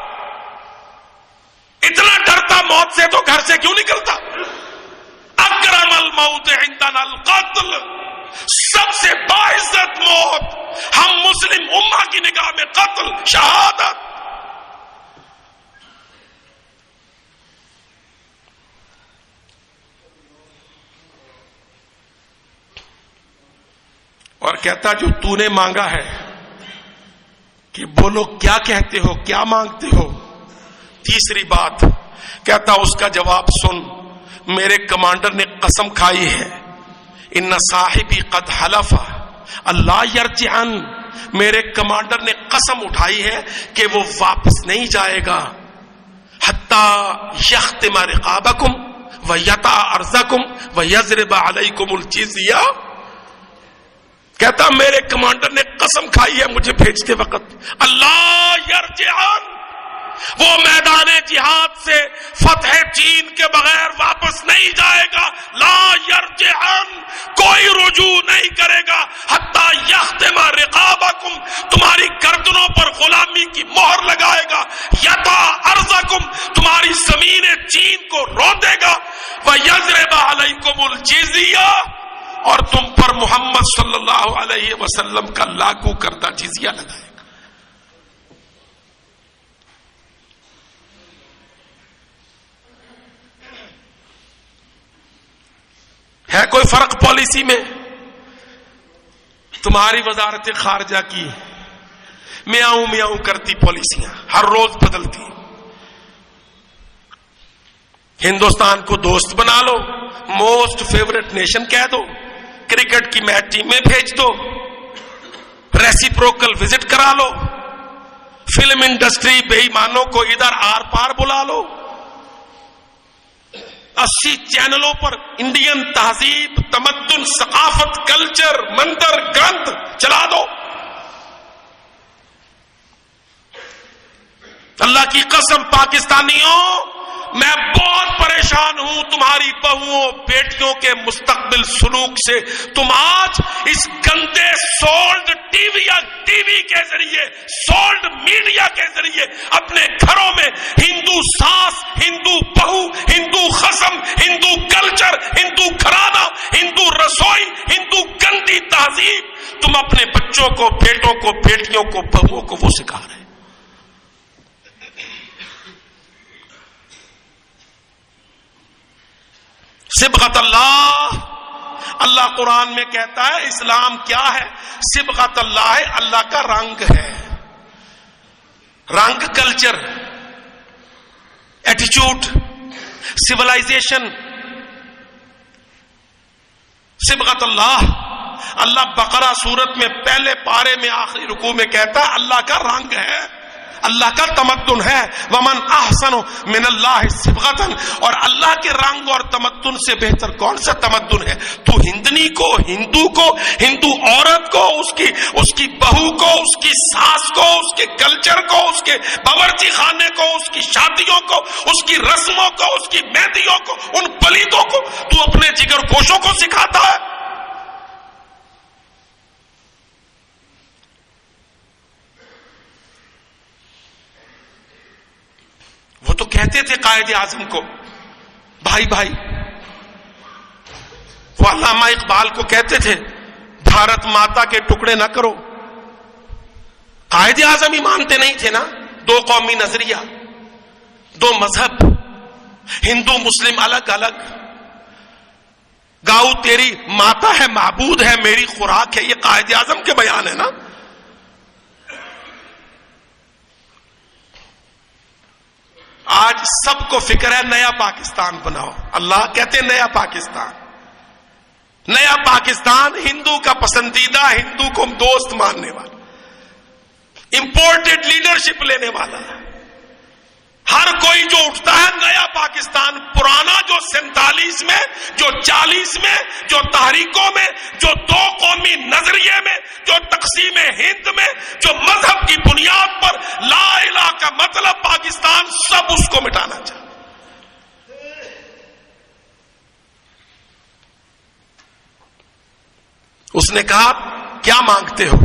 اتنا ڈرتا موت سے تو گھر سے کیوں نکلتا؟ اکرم الموت عندنا القتل، سب سے باعزت موت ہم مسلم امہ کی نگاہ میں قتل، شہادت۔ اور کہتا جو تو نے مانگا ہے کہ بولو کیا کہتے ہو، کیا مانگتے ہو؟ تیسری بات کہتا اس کا جواب سن، میرے کمانڈر نے قسم کھائی ہے، ان صاحبی قد حلف اللہ یرجعن، میرے کمانڈر نے قسم اٹھائی ہے کہ وہ واپس نہیں جائے گا، حتی یختم رقابکم ویطع ارضکم ویضرب علیکم الجزیہ۔ کہتا میرے کمانڈر نے قسم کھائی ہے مجھے بھیجتے وقت، اللہ یرجعن، وہ میدان جہاد سے فتح چین کے بغیر واپس نہیں جائے گا، لا یرجعن، کوئی رجوع نہیں کرے گا، حتی یختم رقابکم، تمہاری گردنوں پر غلامی کی مہر لگائے گا، یطع ارضکم، تمہاری زمین چین کو رو دے گا، ویضرب علیکم الجزیہ، اور تم پر محمد صلی اللہ علیہ وسلم کا لاگو کردہ جزیہ لگائے گا۔ ہے کوئی فرق پالیسی میں؟ تمہاری وزارت خارجہ کی میاؤں میاؤں کرتی پالیسیاں ہر روز بدلتی. ہندوستان کو دوست بنا لو, موسٹ فیوریٹ نیشن کہہ دو, کرکٹ کی میچ ٹیمیں بھیج دو, ریسیپروکل وزٹ کرا لو, فلم انڈسٹری بے ایمانوں کو ادھر آر پار بلا لو, 80 چینلوں پر انڈین تہذیب, تمدن, ثقافت, کلچر, منتر, گرنتھ چلا دو. اللہ کی قسم پاکستانیوں, میں بہت پریشان ہوں تمہاری بہوؤں بیٹیوں کے مستقبل سلوک سے. تم آج اس گندے سولڈ ٹی وی کے ذریعے, سولڈ میڈیا کے ذریعے اپنے گھروں میں ہندو ساس, ہندو بہو, ہندو خصم, ہندو کلچر, ہندو گھرانہ, ہندو رسوئی, ہندو گندی تہذیب تم اپنے بچوں کو, بیٹوں کو, بیٹیوں کو, بہوؤں کو وہ سکھا رہے. صبغت اللہ, اللہ قرآن میں کہتا ہے اسلام کیا ہے؟ صبغت اللہ ہے, اللہ کا رنگ ہے. رنگ کلچر, ایٹیچیوڈ, سیولائزیشن. صبغت اللہ, اللہ بقرہ سورت میں پہلے پارے میں آخری رکوع میں کہتا ہے اللہ کا رنگ ہے, اللہ کا تمدن ہے. ومن احسن من اللہ صبغۃ, اور اللہ کے رنگ اور تمدن سے بہتر کون سا تمدن ہے؟ تو ہندنی کو, ہندو کو, ہندو عورت کو, اس کی بہو کو, اس کی ساس کو, اس کے کلچر کو, اس کے باورچی خانے کو, اس کی شادیوں کو, اس کی رسموں کو, اس کی مہندیوں کو, ان پلیتوں کو تو اپنے جگر گوشوں کو سکھاتا ہے. وہ تو کہتے تھے قائد اعظم کو, بھائی بھائی, وہ علامہ اقبال کو کہتے تھے بھارت ماتا کے ٹکڑے نہ کرو. قائد اعظم ہی مانتے نہیں تھے نا, 2 قومی نظریہ, 2 مذہب, ہندو مسلم الگ الگ. گاؤ تیری ماتا ہے, معبود ہے, میری خوراک ہے, یہ قائد اعظم کے بیان ہے نا. آج سب کو فکر ہے نیا پاکستان بناؤ. اللہ کہتے نیا پاکستان, نیا پاکستان ہندو کا پسندیدہ, ہندو کو دوست ماننے والا, امپورٹڈ لیڈرشپ لینے والا. ہر کوئی جو اٹھتا ہے نیا پاکستان, پرانا جو 47 میں, جو 40 میں, جو تحریکوں میں, جو 2 قومی نظریے میں, جو تقسیم ہند میں, جو مذہب کی بنیاد پر لا الہ کا مطلب پاکستان, سب اس کو مٹانا چاہیے. اس نے کہا کیا مانگتے ہو؟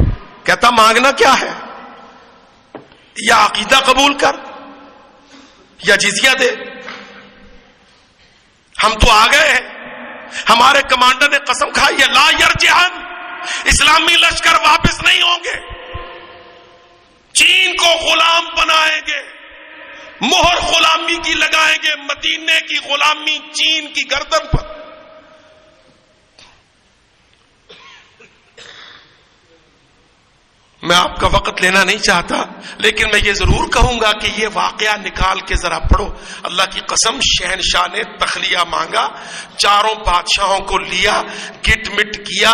کہتا مانگنا کیا ہے, یا عقیدہ قبول کر یا جزیہ دے. ہم تو آ گئے ہیں, ہمارے کمانڈر نے قسم کھائی ہے لا یرجعن, اسلامی لشکر واپس نہیں ہوں گے. چین کو غلام بنائیں گے, مہر غلامی کی لگائیں گے, مدینے کی غلامی چین کی گردن پر. میں آپ کا وقت لینا نہیں چاہتا, لیکن میں یہ ضرور کہوں گا کہ یہ واقعہ نکال کے ذرا پڑھو. اللہ کی قسم, شہنشاہ نے تخلیہ مانگا, 4 بادشاہوں کو لیا, گٹ مٹ کیا,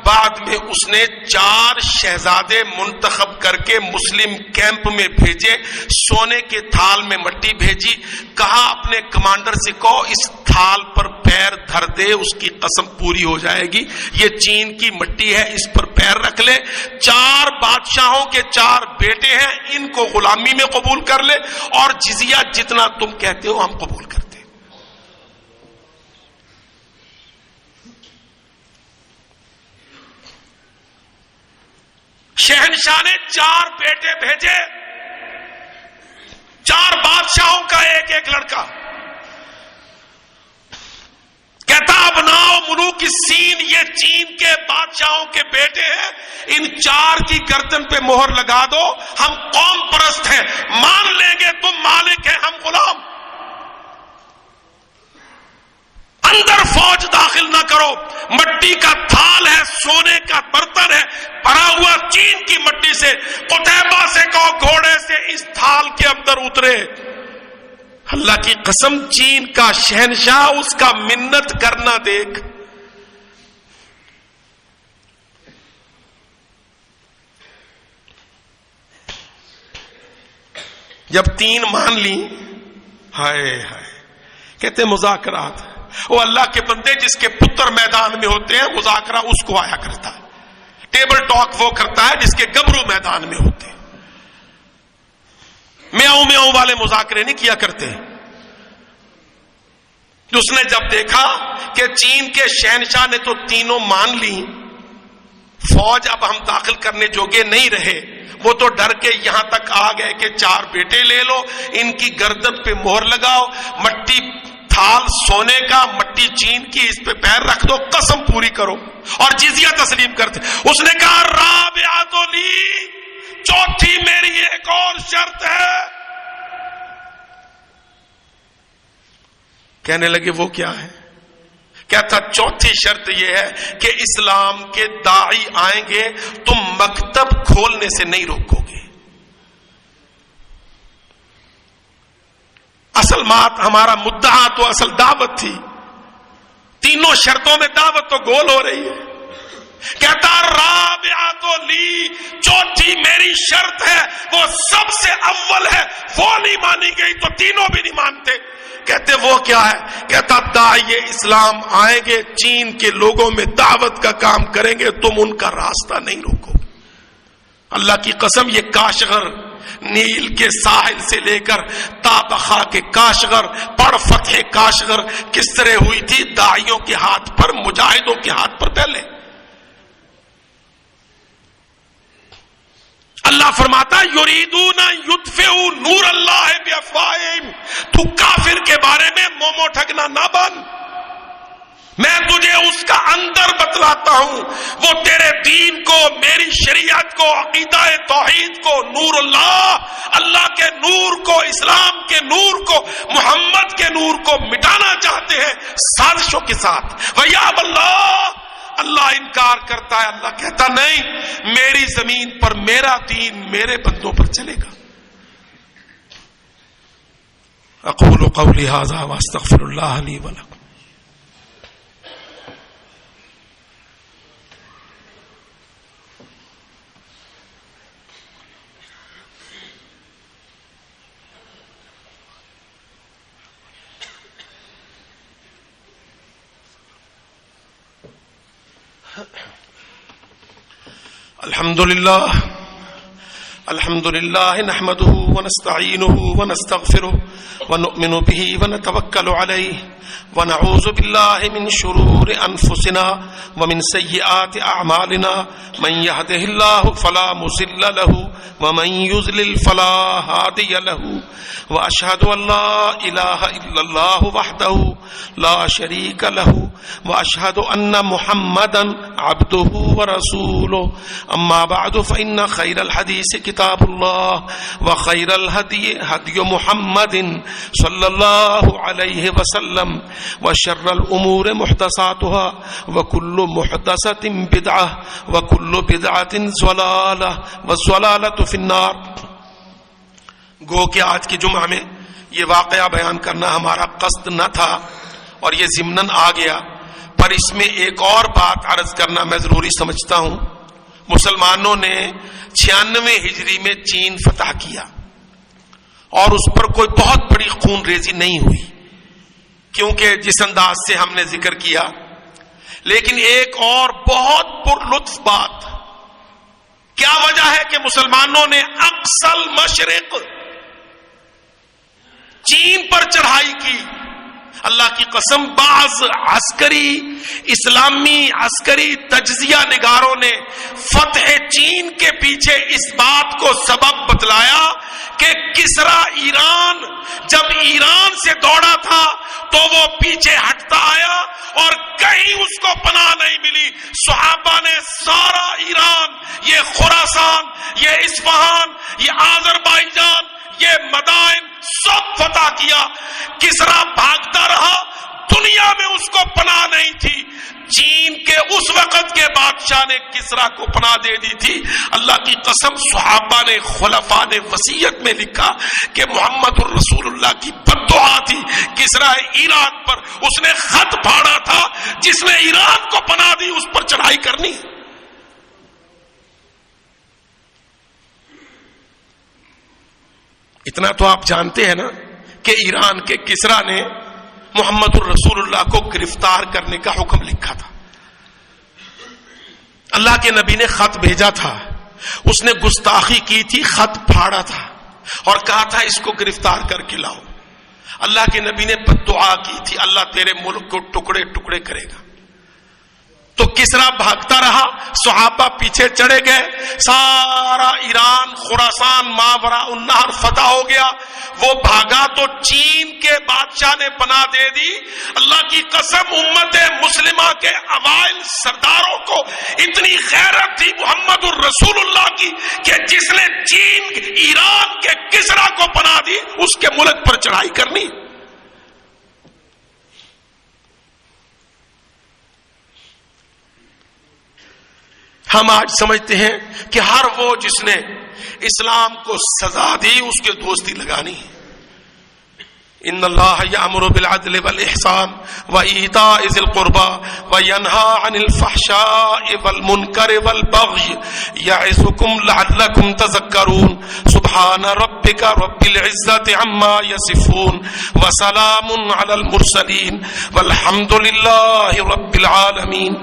بعد میں اس نے 4 شہزادے منتخب کر کے مسلم کیمپ میں بھیجے, سونے کے تھال میں مٹی بھیجی, کہا اپنے کمانڈر سے کہو اس تھال پر پیر دھر دے, اس کی قسم پوری ہو جائے گی. یہ چین کی مٹی ہے, اس پر پیر رکھ لے. 4 بادشاہوں کے 4 بیٹے ہیں, ان کو غلامی میں قبول کر لے, اور جزیہ جتنا تم کہتے ہو ہم قبول کرتے. شہنشاہ نے 4 بیٹے بھیجے, 4 بادشاہوں کا ایک ایک لڑکا. کہتا ابناؤ ملوک الصین, یہ چین کے بادشاہوں کے بیٹے ہیں, ان 4 کی گردن پہ مہر لگا دو, ہم قوم پرست ہیں, مان لیں گے تم مالک ہیں, ہم غلام. اندر فوج داخل نہ کرو, مٹی کا تھال ہے, سونے کا برتن ہے, بھرا ہوا چین کی مٹی سے قتیبہ سے کہو گھوڑے سے اس تھال کے اندر اترے. اللہ کی قسم چین کا شہنشاہ اس کا منت کرنا دیکھ. جب 3 مان لی، ہائے ہائے، کہتے مذاکرات. وہ اللہ کے بندے جس کے پتر میدان میں ہوتے ہیں مذاکرہ اس کو آیا کرتا ہے. ٹیبل ٹاک وہ کرتا ہے جس کے گبرو میدان میں ہوتے ہیں. میاؤں میاؤں والے مذاکرے نہیں کیا کرتے. اس نے جب دیکھا کہ چین کے شہنشاہ نے تو تینوں مان لی، فوج اب ہم داخل کرنے جوگے نہیں رہے، وہ تو ڈر کے یہاں تک آ گئے کہ 4 بیٹے لے لو، ان کی گردن پہ مہر لگاؤ، مٹی تھال سونے کا، مٹی چین کی، اس پہ پیر رکھ دو، قسم پوری کرو اور جزیہ تسلیم کرتے. اس نے کہا رابعہ لی، چوتھی میری ایک اور شرط ہے. کہنے لگے وہ کیا ہے؟ کہتا چوتھی شرط یہ ہے کہ اسلام کے داعی آئیں گے، تم مکتب کھولنے سے نہیں روکو گے. اصل بات ہمارا مدعا تو اصل دعوت تھی. تینوں شرطوں میں دعوت تو گول ہو رہی ہے. کہتا رابعہ لی، چوتھی میری شرط ہے، وہ سب سے اول ہے، وہ نہیں مانی گئی تو تینوں بھی نہیں مانتے. کہتے وہ کیا ہے؟ کہتا داعی اسلام آئیں گے، چین کے لوگوں میں دعوت کا کام کریں گے، تم ان کا راستہ نہیں روکو. اللہ کی قسم یہ کاشغر، نیل کے ساحل سے لے کر تابخا کے کاشغر، پڑ فتح کاشغر کس طرح ہوئی تھی؟ داعیوں کے ہاتھ پر، مجاہدوں کے ہاتھ پر. پہلے اللہ فرماتا یریدون یطفئوا نور اللہ بافواہہم. تو کافر کے بارے میں مومو ٹھگنا نہ بن، میں تجھے اس کا اندر بتلاتا ہوں. وہ تیرے دین کو، میری شریعت کو، عقیدہ توحید کو، نور اللہ کے نور کو، اسلام کے نور کو، محمد کے نور کو مٹانا چاہتے ہیں سازشوں کے ساتھ. وَيَأْبَى اللَّهُ، اللہ انکار کرتا ہے. اللہ کہتا نہیں، میری زمین پر میرا دین میرے بندوں پر چلے گا. اقول قولی ھذا واستغفر اللہ لی ولکم. الحمد لله نحمده ونستعينه ونستغفره ونؤمن به ونتوكل عليه ونعوذ بالله من شرور أنفسنا ومن سيئات أعمالنا. من يهده الله فلا مضل له ومن يضلل فلا هادي له. وأشهد أن لا إله إلا الله وحده لا شريك له وأشهد أن محمدا عبده ورسوله. أما بعد فإن خير الحديث كتاب الله وخير الهدي هدي محمد صلى الله عليه وسلم وشر الأمور محدثاتها وكل محدثة بدعة وكل بدعة ضلالة والضلالة في النار. گو کہ آج کے جمعہ میں یہ واقعہ بیان کرنا ہمارا قصد نہ تھا اور یہ ضمناً آ گیا، پر اس میں ایک اور بات عرض کرنا میں ضروری سمجھتا ہوں. مسلمانوں نے 96 ہجری میں چین فتح کیا اور اس پر کوئی بہت بڑی خون ریزی نہیں ہوئی کیونکہ جس انداز سے ہم نے ذکر کیا. لیکن ایک اور بہت پر لطف بات، کیا وجہ ہے کہ مسلمانوں نے اقصی المشرق چین پر چڑھائی کی؟ اللہ کی قسم بعض اسلامی عسکری تجزیہ نگاروں نے فتح چین کے پیچھے اس بات کو سبب بتلایا کہ کسرا ایران جب ایران سے دوڑا تھا تو وہ پیچھے ہٹتا آیا اور کہیں اس کو پناہ نہیں ملی. صحابہ نے سارا ایران، یہ خراسان، یہ اصفہان، یہ آذربائیجان، یہ مدائن سب فتح کیا. کسرا بھاگتا رہا، دنیا میں اس کو پناہ نہیں تھی. چین کے اس وقت کے بادشاہ نے کسرا کو پناہ دے دی تھی. اللہ کی قسم صحابہ نے خلفاء نے وصیت میں لکھا کہ محمد الرسول اللہ کی بد دعا تھی کسرا ایران پر. اس نے خط پھاڑا تھا جس نے ایران کو پناہ دی اس پر چڑھائی کرنی. اتنا تو آپ جانتے ہیں نا کہ ایران کے کسرا نے محمد الرسول اللہ کو گرفتار کرنے کا حکم لکھا تھا. اللہ کے نبی نے خط بھیجا تھا, اس نے گستاخی کی تھی, خط پھاڑا تھا اور کہا تھا اس کو گرفتار کر کے لاؤ. اللہ کے نبی نے بد دعا کی تھی اللہ تیرے ملک کو ٹکڑے ٹکڑے کرے گا. تو کسرا بھاگتا رہا, صحابہ پیچھے چڑھے گئے, سارا ایران خراسان ماوراء النہر فتح ہو گیا. وہ بھاگا تو چین کے بادشاہ نے پناہ دے دی. اللہ کی قسم امت مسلمہ کے اوائل سرداروں کو اتنی غیرت تھی محمد الرسول اللہ کی کہ جس نے چین ایران کے کسرا کو پناہ دی اس کے ملک پر چڑھائی کرنی. ہم آج سمجھتے ہیں کہ ہر وہ جس نے اسلام کو سزا دی اس کے دوستی لگانی ہے. ان اللہ یأمر بالعدل والاحسان وایتاء ذی القربى وینہی عن الفحشاء والمنکر والبغی یعظکم لعلکم تذکرون. سبحان ربک رب العزۃ عما یصفون وسلام علی المرسلین والحمد للہ رب العالمین.